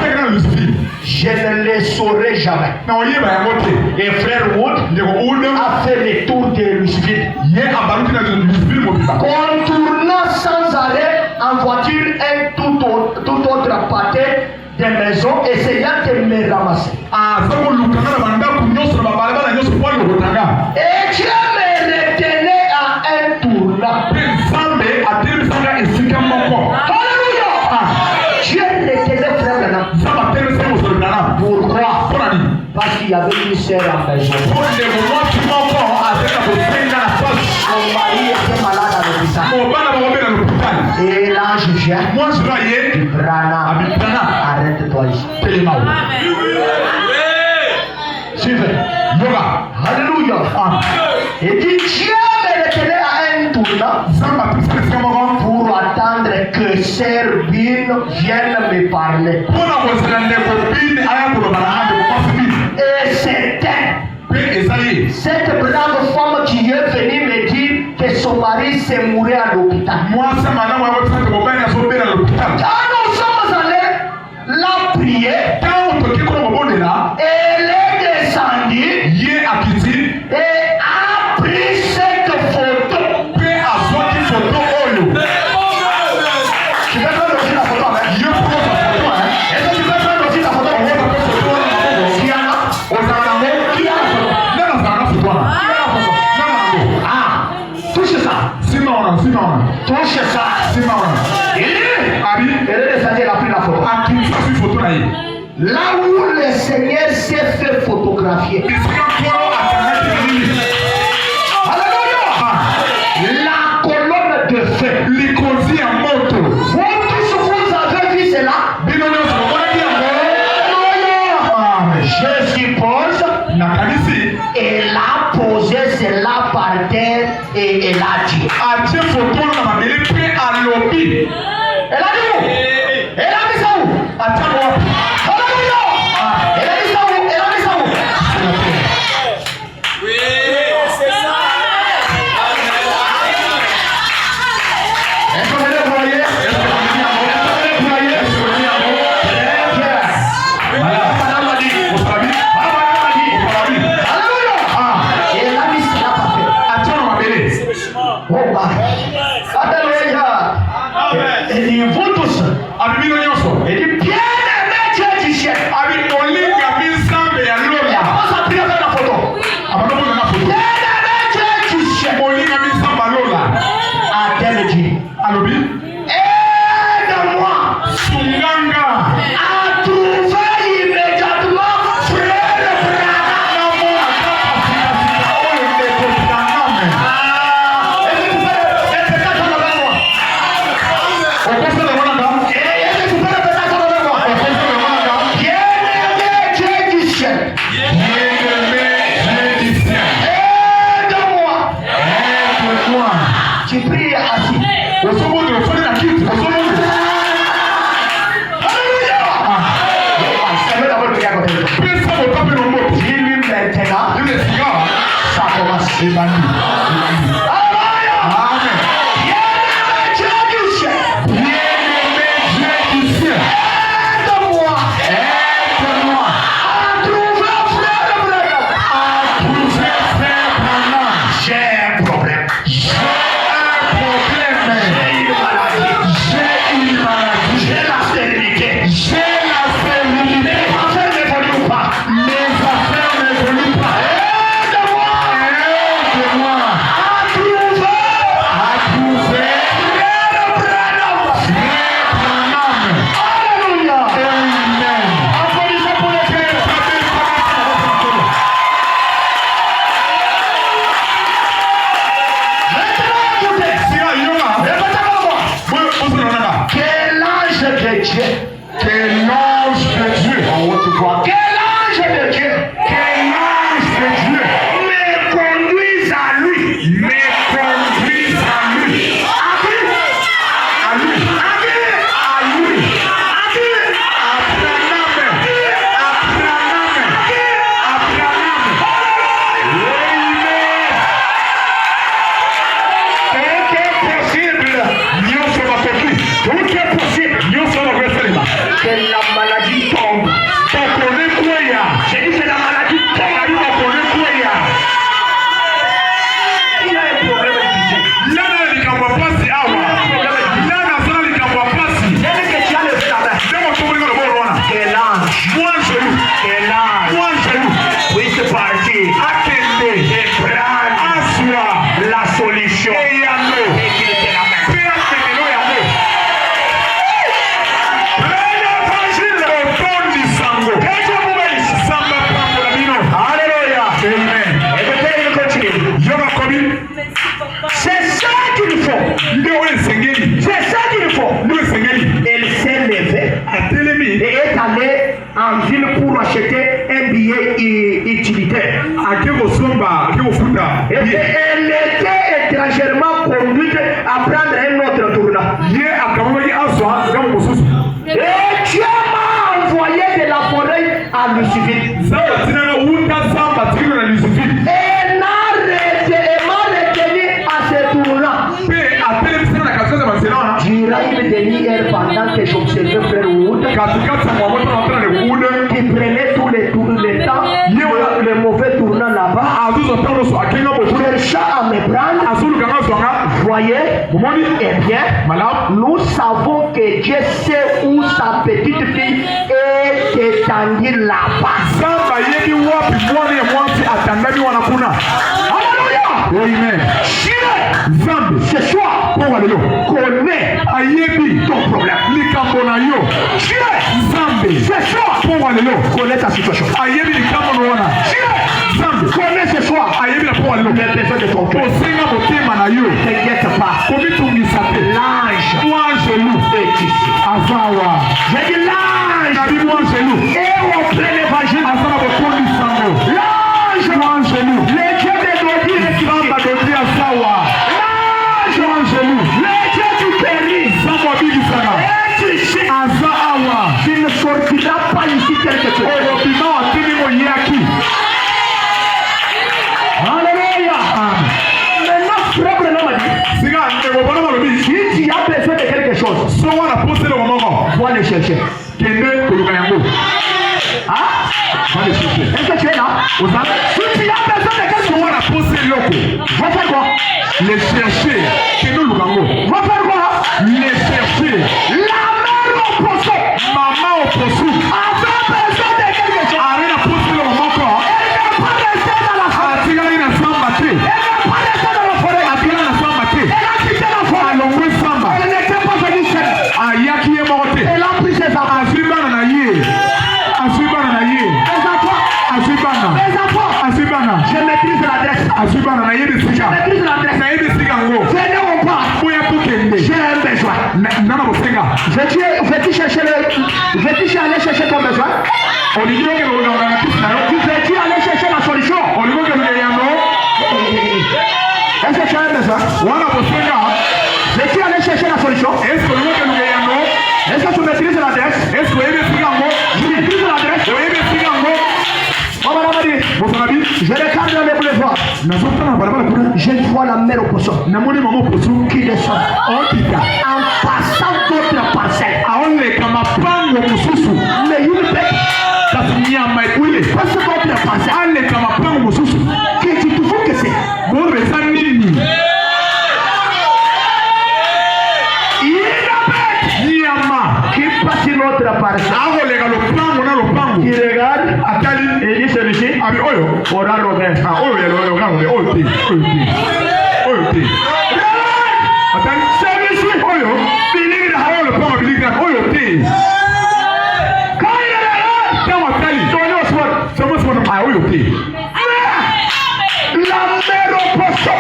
Je ne le saurai jamais. Et frère Wood a fait le tour de Lucifer. Contournant sans arrêt en voiture un tout autre pâté de maison, essayant de me ramasser. Et Dieu me retenait à un tournant. Alléluia! Dieu retenait frère Branham. Pourquoi? Parce qu'il y avait une sœur à la maison. Mon mari était malade à l'hôpital. Et là je viens. Branham, arrête-toi ici. Suivez. Alléluia. Et dit Dieu me retenait à un tournant pour attendre que Sœur Bin vienne me parler. Et c'était cette brave femme qui est venue me dire que son mari s'est mouru à l'hôpital. Quand nous sommes allés la prier, elle est descendue et a pris cette photo. Touche ça. Elle a pris la photo. Là où le Seigneur s'est fait photographier. Alléluia. La colonne de feu. Vous avez vu cela? Je suppose. Elle a posé cela par terre et elle a dit. Elle a dit où? Elle a dit ça où? Attends-moi. Alléluia. Elle a dit ça où? Elle a dit ça où? Oui, c'est ça. Est-ce que vous le voyez? Elle était étrangèrement conduite à prendre un autre tournant. Et Dieu m'a envoyé de la forêt à Lucifer. Et m'a retenu à ce tournant. Durant une demi-heure pendant que j'observais Frère Wood, qui prenait tous les temps, le mauvais tournant là-bas, cherchant à me prendre. Voyez, eh bien, nous savons que Dieu sait où sa petite fille est étendue là-bas. Alléluia. Amen. Ce soir, alelo. Connais. Ayebi ton problème. Likambo na yo. Dieu. Zambe. C'est toi. Pour alelo. Connais ta situation. Ayebi likambo na wana. Dieu. Zambe. Connais ce soir. Ayebi la pour alelo. Les besoins de ton cœur. Osenga motema na yo. T'inquiète pas. Komi tungisa te. L'ange. Angelou. Est ici. Azawa. J'ai dit l'ange. Nabi Angelou. Et au plein évangile. Azama bokondi sango. L'ange. Angelou. Les dieux de Dodi est ici. Samba Dodi Azawa. L'ange. Angelou. Les dieux du péri. Samba Bigi Sana. Est ici. Azawa. Tu ne sortiras pas ici quelque chose. Orobima wa tini mo yaki. Alléluia. Amen. Maintenant, frère Branham a dit. Si tu as besoin de quelque chose, va le chercher. Hein? Va le chercher. Est-ce que tu es là? Si tu as besoin de quelque chose, va faire quoi? Les chercher. Va faire quoi? Les chercher. La mère au poisson. Maman au poisson. A besoin de quelque chose. Arrête à pousser le moment encore. Elle n'est pas restée dans la forêt. Elle n'est pas restée dans la forêt. Elle a quitté la forêt. Elle n'était pas venue seule. Elle a pris ses enfants. Les enfants. Je maîtrise l'adresse. Je maîtrise l'adresse. Venez au pas. J'ai un besoin. Veux-tu chercher veux-tu aller chercher ton besoin? Veux-tu aller chercher la solution? Est-ce que tu as un besoin? Veux-tu aller chercher la solution? Est-ce que tu maîtrises l'adresse? Je maîtrise l'adresse. Je regarde dans les boulevards. Je vois la mère au poisson qui descend en passant d'autres parcelles. Mais une bête passe d'autres parcelles. Que tu trouves que c'est? Qui passe une autre parcelle. Qui regarde et dit celui-ci aura Robert. Celui-ci quand il la mère au poisson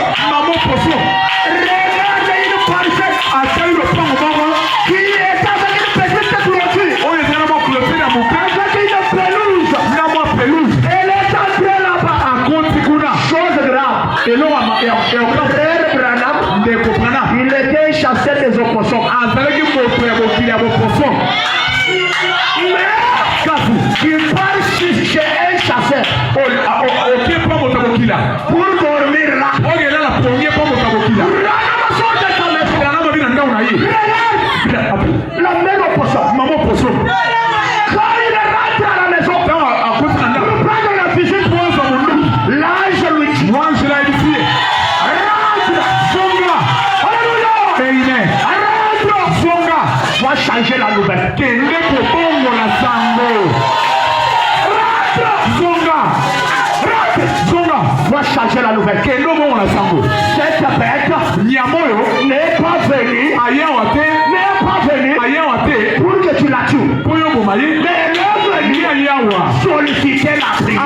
regarde une parcelle qui est avec une petite clôture. Avec une pelouse. Elle est entrée là-bas. Chose grave. Frère Branham, il était chasseur des opossums. Mais il part chez un chasseur pour dormir là. Regarde la mère au poisson. Quand il rentre à la maison pour prendre la visite, l'ange lui dit rentre. Alléluia. Rentre. Va changer la nouvelle. Va changer la nouvelle. Cette bête n'est pas venue. Pour que tu la tues. Mais elle est venue solliciter la prière.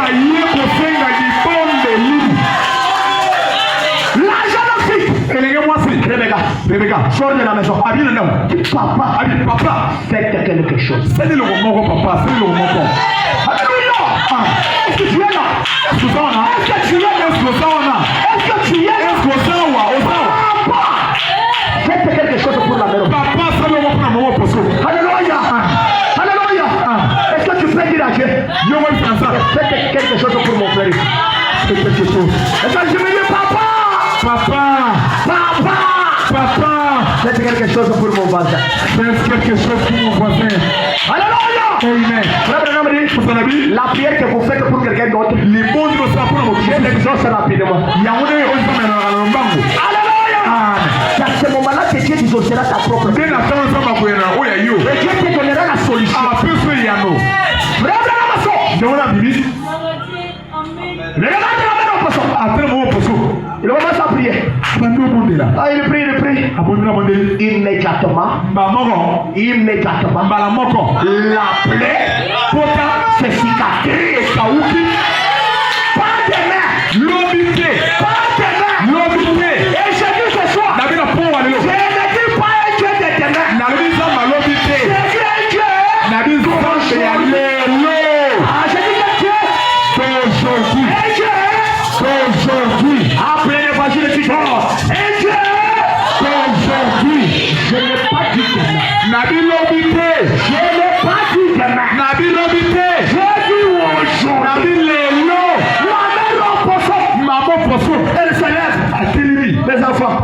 Rebecca, sors de la maison. Papa, faites quelque chose. Alléluia. Est-ce que tu es là? Est-ce que tu es là? Papa, faites quelque chose pour la maison. Alléluia. Est-ce que tu peux dire à Dieu? Faites quelque chose pour mon frère. Faites quelque chose. Est-ce que je me dis papa. Faites quelque chose pour mon voisin. Alléluia. Amen. La prière que vous faites pour quelqu'un d'autre, Dieu l'exauce rapidement. Alléluia. C'est à ce moment-là que Dieu exaucera ta propre prière. Et Dieu te donnera la solution. Il commence à prier. Ah, il prie. Immédiatement. La plaie se cicatrise. Pas de main. Et je dis ce soir, je ne dis pas un Dieu de demain. Je dis un Dieu d'aujourd'hui. Je dis un Dieu d'aujourd'hui. Après l'évangile de Tito, un Dieu d'aujourd'hui. Je n'ai pas dit demain. Je n'ai pas dit demain. Je dis aujourd'hui. Elle se lève. Mes enfants,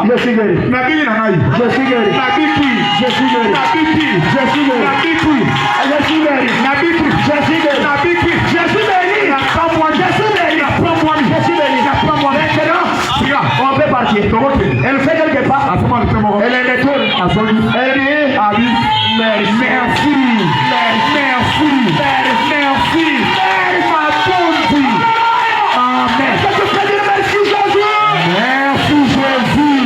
je suis guéri. Je suis guéri. Je suis guéri. Je suis guéri. Je suis guéri. Je suis guéri. Je suis béni. Maintenant, on peut partir. Elle fait quelques pas. Elle est retourne. Elle dit merci. Amen. Est-ce que tu peux dire merci Jésus? Merci Jésus.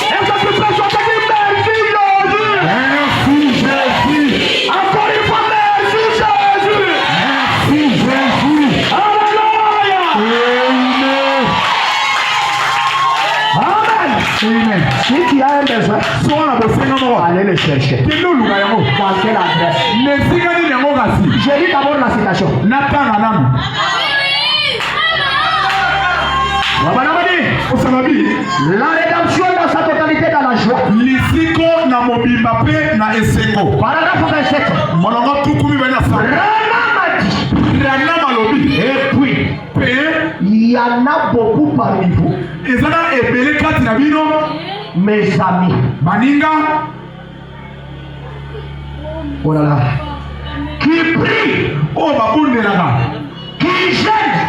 Est-ce que tu peux chanter dire merci Jésus? Merci Jésus. Encore une fois merci Jésus. Merci Jésus. Alléluia. Amen. Amen. Si tu as un besoin, allez le chercher. Dans quelle adresse? Je lis d'abord la citation. La rédemption dans sa totalité dans la joie. Paragraphe 27. Rana m'a dit. Et puis, il y en a beaucoup parmi vous, mes amis. Oh là là. Qui prient, qui gênent,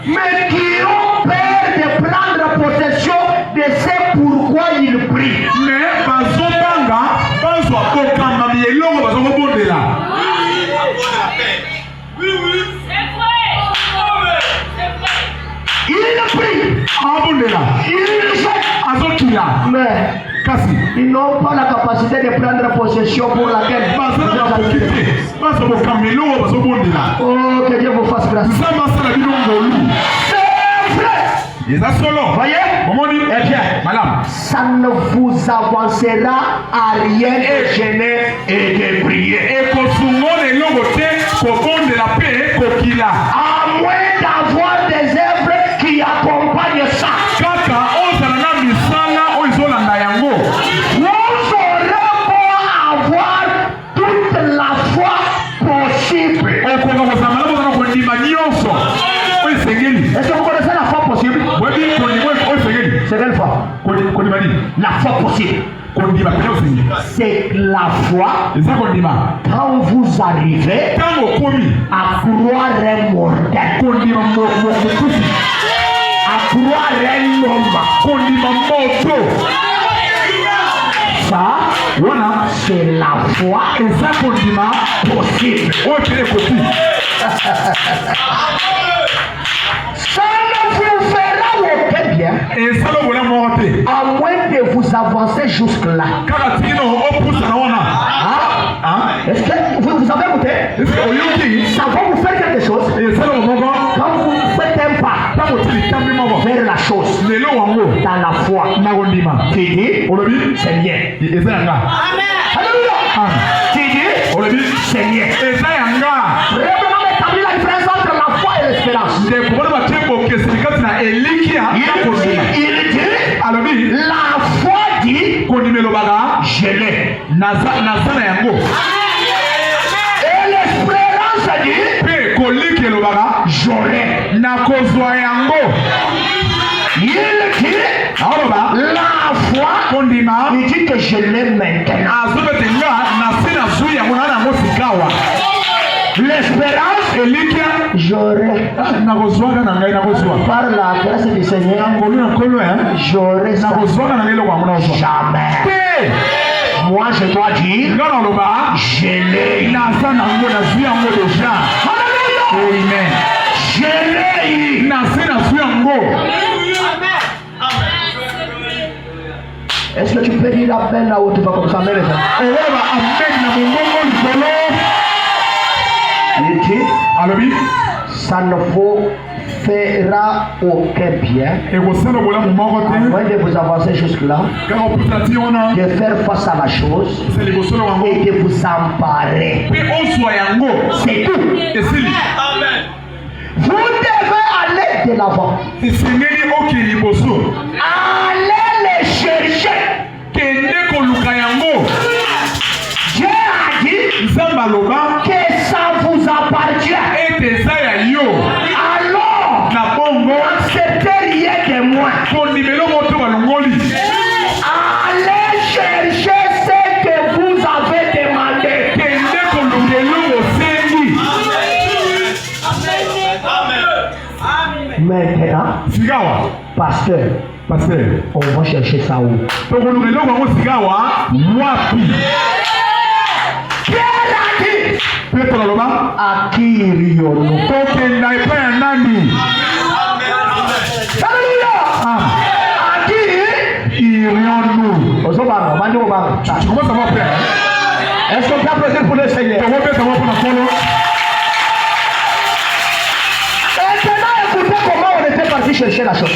mais qui ont peur de prendre possession de ce pourquoi ils prient. Il prie, il gêne, mais ils n'ont pas la capacité de prendre possession pour laquelle. Oh, que Dieu vous fasse grâce. C'est vrai. Voyez? Eh bien, ça ne vous avancera à rien de gêner et de prier. À moins d'avoir des œuvres qui accompagnent ça. Vous aurez beau avoir toute la foi possible. Est-ce que vous connaissez la foi possible? C'est quelle foi? La foi possible. C'est la foi quand vous arrivez à croire un mortel, à croire un homme. Ça, c'est la foi possible. Ça ne vous fera aucun bien à moins de vous avancer jusque-là. Est-ce que vous avez goûté? Ça va vous faire quelque chose quand vous faites un pas vers la chose dans la foi. Tu dis, c'est bien. Alléluia. Tu dis, c'est bien. Vraiment établir la différence entre la foi et l'espérance. Il dit, la foi dit, je l'ai. Et l'espérance dit, j'aurai. Il dit, la foi, il dit que je l'ai maintenant. L'espérance, j'aurai. Par la grâce du Seigneur, j'aurai ça. Jamais. Moi, je dois dire, je l'ai. Alléluia. Je l'ai. Est-ce que tu peux dire amen là où tu vas comme ça, amen? Amen na mongongo likolo. Il dit, Alobi. ça ne vous fera aucun bien. Et vous savez le problème moko te. Avant de vous avancer jusque-là, de faire face à la chose et de vous emparer. C'est tout. Vous devez aller de l'avant. Allez les chercher. Dieu a dit que ça vous appartient. Alors, n'acceptez rien de moi. Allez chercher ce que vous avez demandé. Maintenant, pasteur, on va chercher ça où? Pierre a dit, à qui irions-nous? Alléluia! À qui irions-nous? Tu commences à avoir peur. Est-ce qu'on peut applaudir pour le Seigneur? Maintenant, écoutez comment on était parti chercher la chose.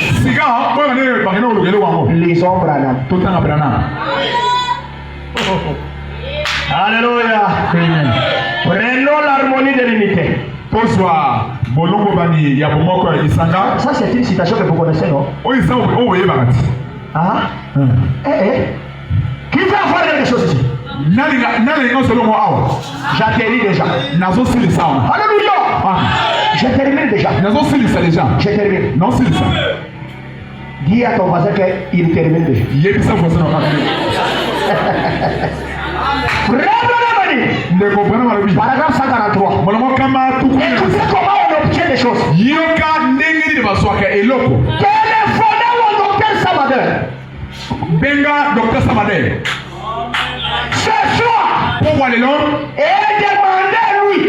Les ombres Alléluia. Prenons l'harmonie de l'unité. Ça, c'est une citation que vous connaissez, non? Ah? Qui veut avoir quelque chose ici? J'atterris déjà. Alléluia. Je termine déjà. Je termine. Dis à ton voisin qu'il termine déjà. Paragraphe 143. Écoutez comment on obtient des choses. Téléphonez au docteur Samader. Ce soir. Et demandez-lui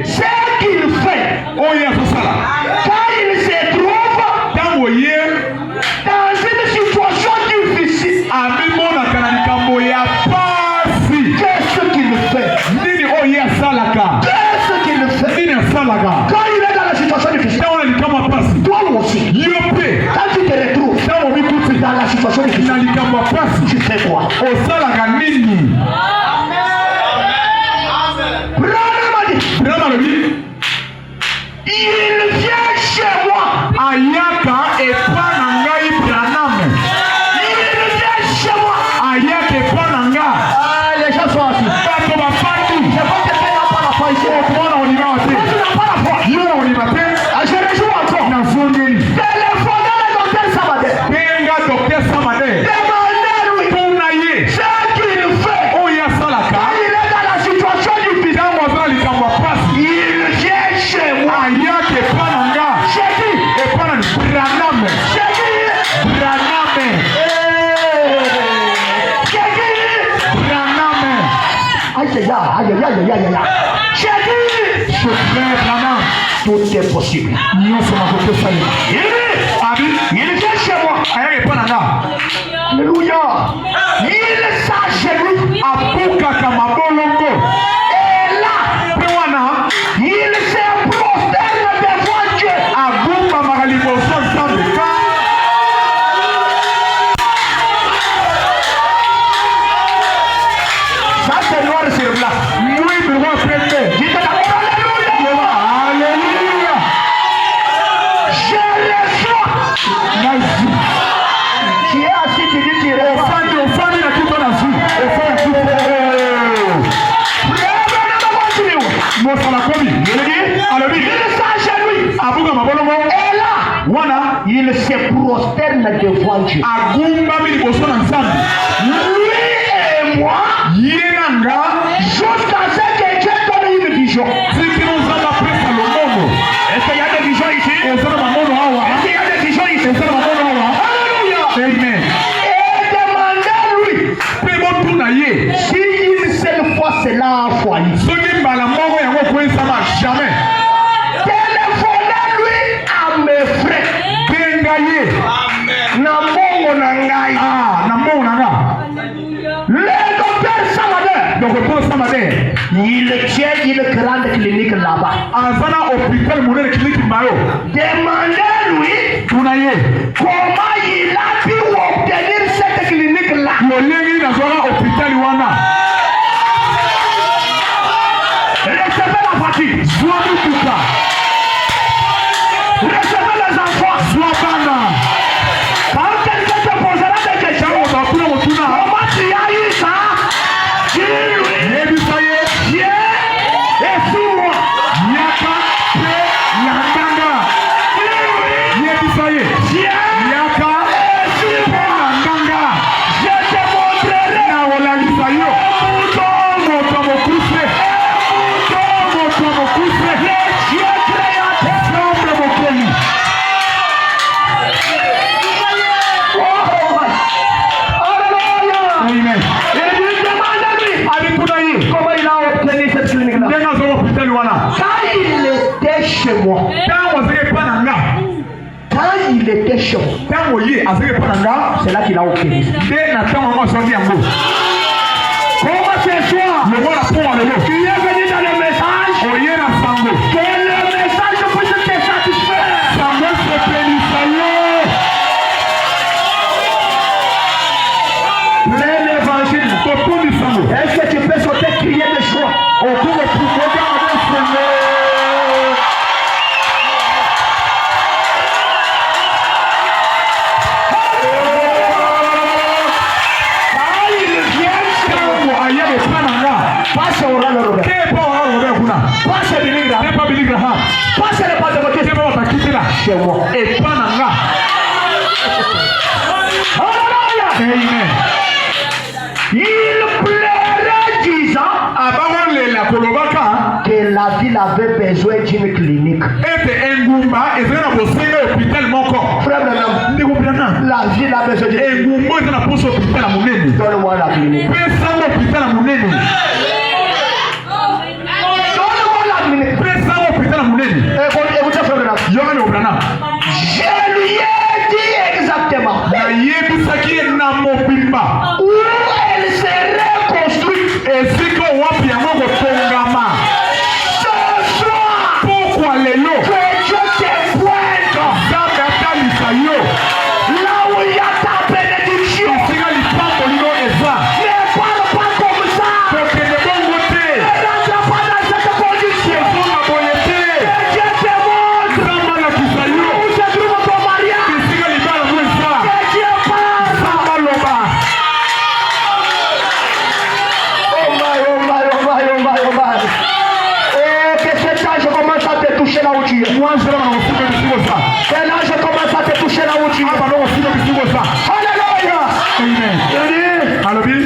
ce qu'il fait. Quand il se trouve dans une situation difficile. Qu'est-ce qu'il fait? Qu'est-ce qu'il fait? Quand il est dans la situation difficile, toi aussi, quand tu te retrouves dans la situation difficile, tu fais quoi? Il vient chez moi. Il vient chez moi. Les gens sont assis. Je vois que quelqu'un n'a pas la foi ici. Tu n'as pas la foi. Je rejoue encore. Téléphonez le docteur Samader. Demandez-lui ce qu'il fait. Quand il est dans la situation difficile, il vient chez moi. J'ai dit. Tout est possible. Il vient chez moi. Alléluia. Il s'agenouille. Et là, il se prosterne devant Dieu. Ça c'est noir sur blanc. Dites d'abord Alléluia. Je reçois. Tu es assis, tu dis tu reçois. Il se prosterne devant Dieu. Lui et moi, jusqu'à ce que Dieu donne une vision. Est-ce qu'il y a des visions ici? Est-ce qu'il y a des visions ici? Alléluia. Amen. Et demandez-lui si une seule fois cela a failli. Téléphonez-lui à mes frères. Kombo nangai. Ah, na mo nanga. Le docteur Samade. Docteur Samade. Il tient une grande clinique là-bas. Azana hôpital monnaie clinique mayo. Demandez-lui Tunaye. comment il a pu obtenir cette clinique là. Yolengi na zona hôpital wana. Recevez la voiture. Zwami tuka. Recevez les enfants. Zwabana. Quand quelqu'un te posera des questions, comment tu as eu ça? Dis-lui. Yebisaye. Yeah. Et 6 mois. Yaka pe yandanga. Dis-lui. Yebisaye. Yeah. Yaka Et 6 pe mois. yandanga. Je te montrerai. Na olagisayo. Moto mokuse. Moto mokuse. Dieu créateur. Sombre mokeli. Oh. Alléluia. Amen. Et lui demande-lui Alikunaye. comment il a obtenu cette clinique là. Ndenga zo hôpital wana. Quand il était chez moi. Tango azeke pananga. Quand il était chez moi. Tango ye azeke pananga. C'est là qu'il a obtenu. Nde na tango ngo soki yango. Comment ce soir? Le voilà pour le lot. Tu es venu dans le message. Oye na sango. Que le message puisse te satisfaire. Sango se penisayo. Plein l'évangile. Kotundi sango. Est-ce que tu peux sauter crier de joie? Okuko tukoga ade sango. Quand il vient chez moi. Tango aye de pananga. Passe au rang de Robert. Ke pa ora robe kuna. Passe le Nigra. Ne pa biligra ha. Passe le pas de Ke côté. pa watakitela. Chez moi. E pananga. Alléluia. Amen. Il pleurait disant Abago lela kolobaka. que la ville avait besoin d'une clinique. Ete engumba ezali na bosenga hôpital moko. Frère Branham, Ndeko Branham. la ville a besoin d'une clinique. Engumba eza na poso hôpital ya monene. Donne-moi la clinique. Pesango hôpital ya monene. Donne-moi la clinique. Pesango hôpital ya monene. Écoutez, frère Branham. Yohane Branham. Je lui ai dit exactement Nayebisaki ye na mobimba. où elle serait construite. Esika wapi yango kotongama. Ce soir, Pourquoi lelo? que Dieu te pointe Nzambe atalisa yo. là où il y a ta bénédiction. Esika lipango lino eza. Ne parle pas comme ça. Tokende bongo te. Ne rentre pas dans cette condition. Ezonga boye te. Que Dieu te montre Nzambe alakisa yo. où se trouve ton mariage. Esika libala ngo eza. Que Dieu parle. Nzambe aloba. Oh my, oh my, oh my, oh my, oh my. Oh, que cet ange commence à te toucher là où tu es. Mwanzo na mafuta bisigo za. Que l'ange commence à te toucher là où tu es. Aba no mafuta bisigo za. Alléluia. Amen. Il dit, Alobi.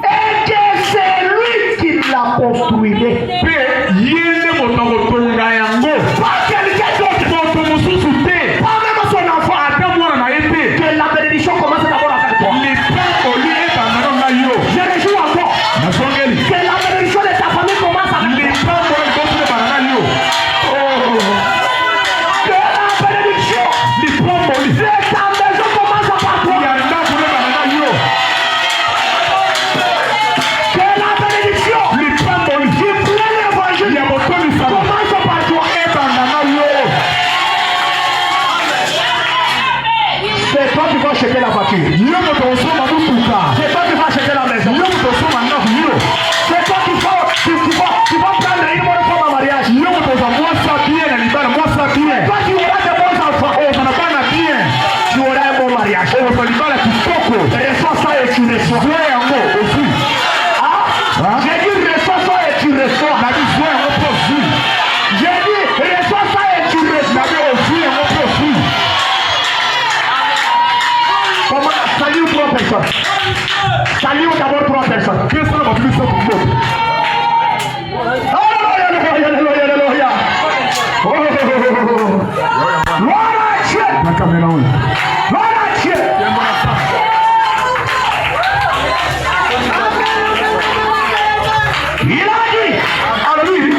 et que c'est lui qui l'a construit. Pe yende moto kotonga yango. Pas quelqu'un d'autre. Moto mosusu te. Pas même son enfant. Ata mwana na ye te. Que la bénédiction commence d'abord avec toi. Lipango li ebandana na yo. Je réjouis encore. Nasongeli. Que la bénédiction de ta famille commence avec toi. Lipango liboso ebandana na yo. Que la bénédiction Lipango li. de ta maison commence par toi. Ya ndako ebandana na yo. Que la bénédiction Lipango li. du plein évangile Ya botonisa ngo. commence par toi. Ebandana na yo. C'est toi qui vas acheter la voiture. Yo moto osoma mutuka. C'est toi qui vas acheter la maison. Yo moto osoma ndako yo. C'est toi qui vas prendre une bonne femme en mariage. Yo moto oza mwasa bien na libala mwasa bien. Toi qui auras de bons enfants. Ozana bana bien. Tu auras un bon mariage. Oza libala kitoko. Reçois ça et tu reçois. Zwa yango ozwi. Ah? J'ai dit reçois ça et tu reçois. Nabi zwa yango mpo ozwi. J'ai dit reçois ça et tu reçois. Nabi ozwi yango mpo ozwi. Comment? Salut 3 personnes. Salut d'abord 3 personnes. Pesa na bato misato moto. Alléluia, alléluia, alléluia, alléluia. Oh. Gloire à Dieu. Nakamela oyo. Gloire à Dieu. Il a dit, Alobi.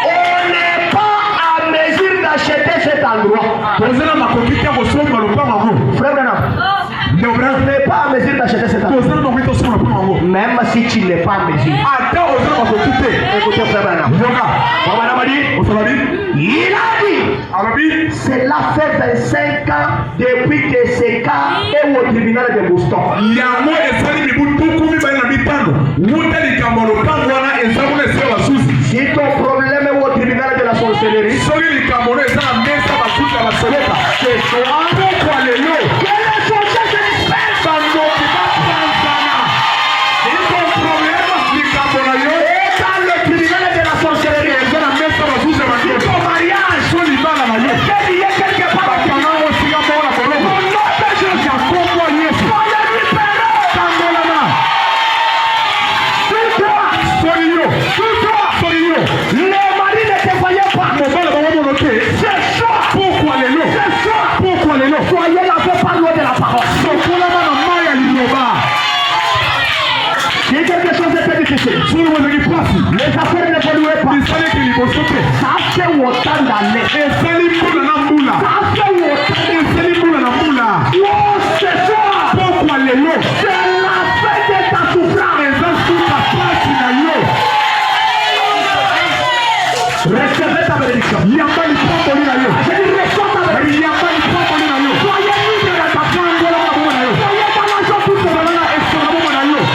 on n'est pas à mesure d'acheter cet endroit. Tozela makoki te kosomba lopango yango. Frère Branham, Ndeko pas en mesure d'acheter cet argent, même si tu n'es pas en mesure, écoutez frère Branham. Branham a dit, il a dit, cela fait 25 ans depuis que ce cas est au tribunal de Boston. Si ton problème est au tribunal de la sorcellerie, ce soir, quel est son chef de les affaires ne polluaient pas. Ça fait autant d'années. Ça fait autant. Oh, c'est ça. C'est la fin de ta souffrance. Recevez ta bénédiction. Je dis reçois ta bénédiction. Soyez libre de ta fin. Soyez dans la joie toute seule. Écoutez maintenant.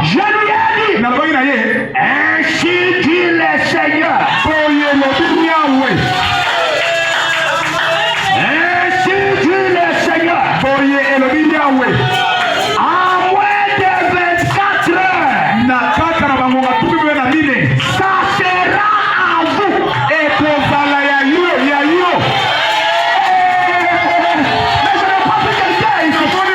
Je lui ai dit, ainsi dit le Seigneur. Ainsi dit le Seigneur. À moins de 24 heures, ça sera à vous.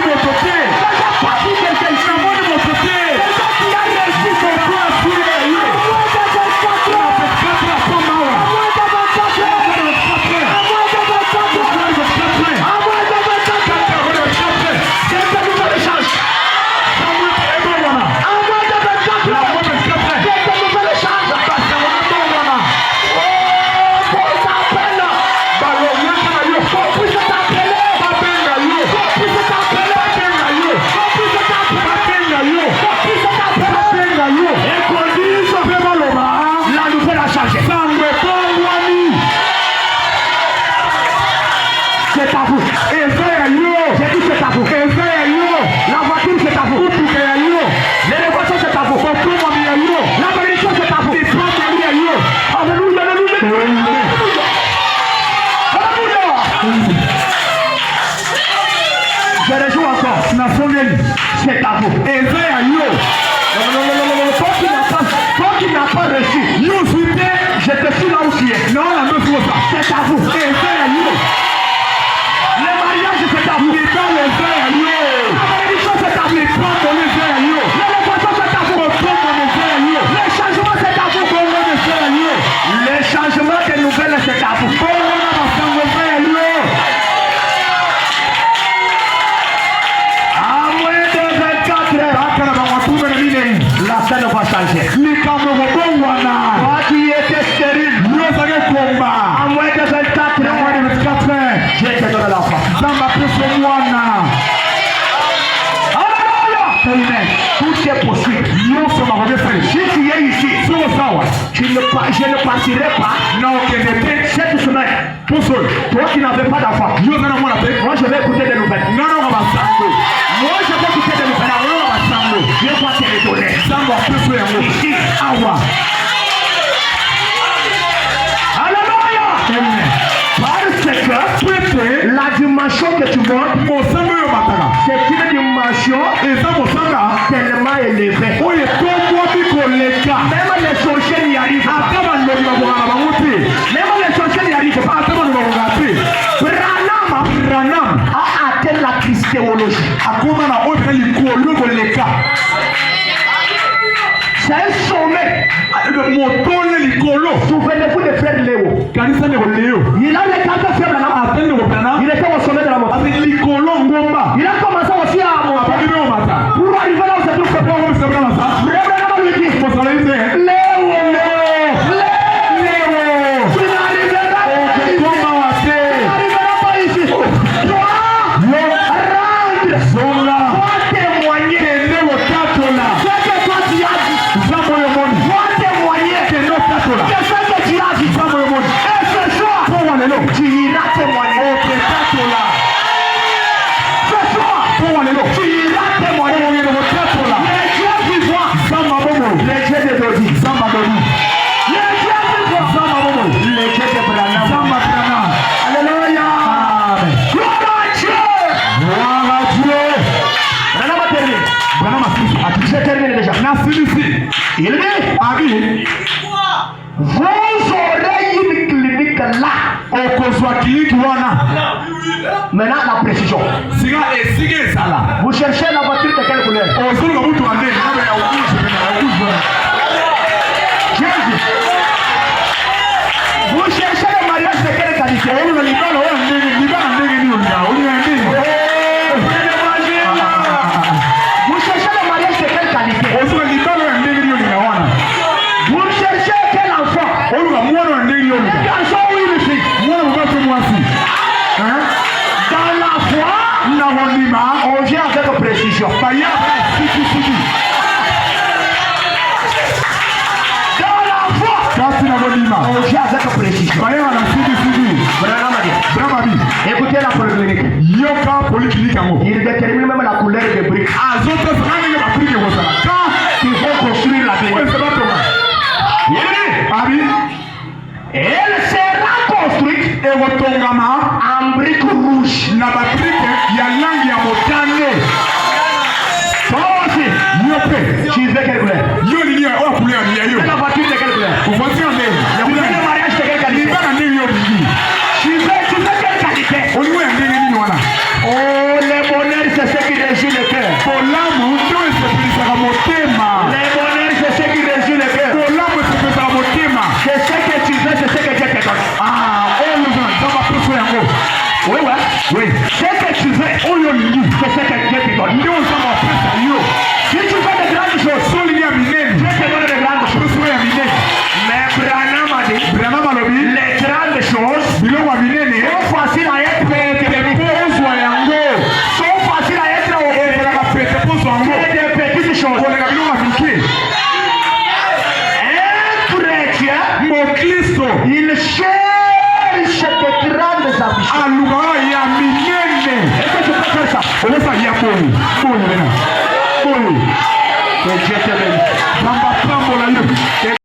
C'est à vous. Toi qui n'as pas reçu, je te suis là où tu es. C'est à vous. Le mariage, c'est à vous. La bénédiction, c'est à vous. L'élévation, c'est à vous. Le changement, c'est à vous. Le changement des nouvelles, c'est à vous. La scène va changer. Toi qui étais stérile, à moins de 24 heures, je te donne l'enfant. Alléluia. Tout est possible. Si tu es ici, je ne partirai pas cette semaine. Toi qui n'avais pas d'enfant, moi je vais écouter des nouvelles. Moi je vais écouter des nouvelles. Je vais te les donner. Ici, Awa. Alléluia. Parce que la dimension que tu montes, c'est une dimension tellement élevée. Même les sorciers n'y arrivent pas. Même les sorciers n'y arrivent pas. Branham a atteint la christologie. C'est un sommet. Souvenez-vous de frère Léo. Il a les 4 frères Branham. Il était au sommet de la montagne. Il a commencé aussi à monter pour arriver là où c'est tout. Il dit, vous aurez une clinique là. Maintenant, la précision. Vous cherchez la voiture de quelle couleur? Vous cherchez le mariage de quelle qualité? Vous cherchez le mariage de quelle qualité? Vous cherchez quel enfant? Un garçon ou une fille? Dans la foi, on vient avec précision. Dans la foi, on vient avec précision. Écoutez la polyclinique. Il détermine même la couleur des briques qui vont construire la clinique. Elle sera construite en briques rouges. Toi aussi, tu veux quelle couleur? La voiture de quelle couleur? Le mariage de quelle qualité? Tu veux quelle qualité? Oh, le bonheur, c'est ce qui régit le cœur. Le bonheur, c'est ce qui régit le cœur. C'est ce que tu veux, c'est ce que Dieu te donne. Oui. Ce que tu veux, c'est ce que Dieu te donne. Si tu veux de grandes choses, Dieu te donne de grandes choses. Mais Branham a dit, les grandes choses sont faciles à être faites. Sont faciles à être faites. Des petites choses. Un chrétien, il cherche de grandes ambitions. Est-ce que tu peux faire ça? Que Dieu te bénisse.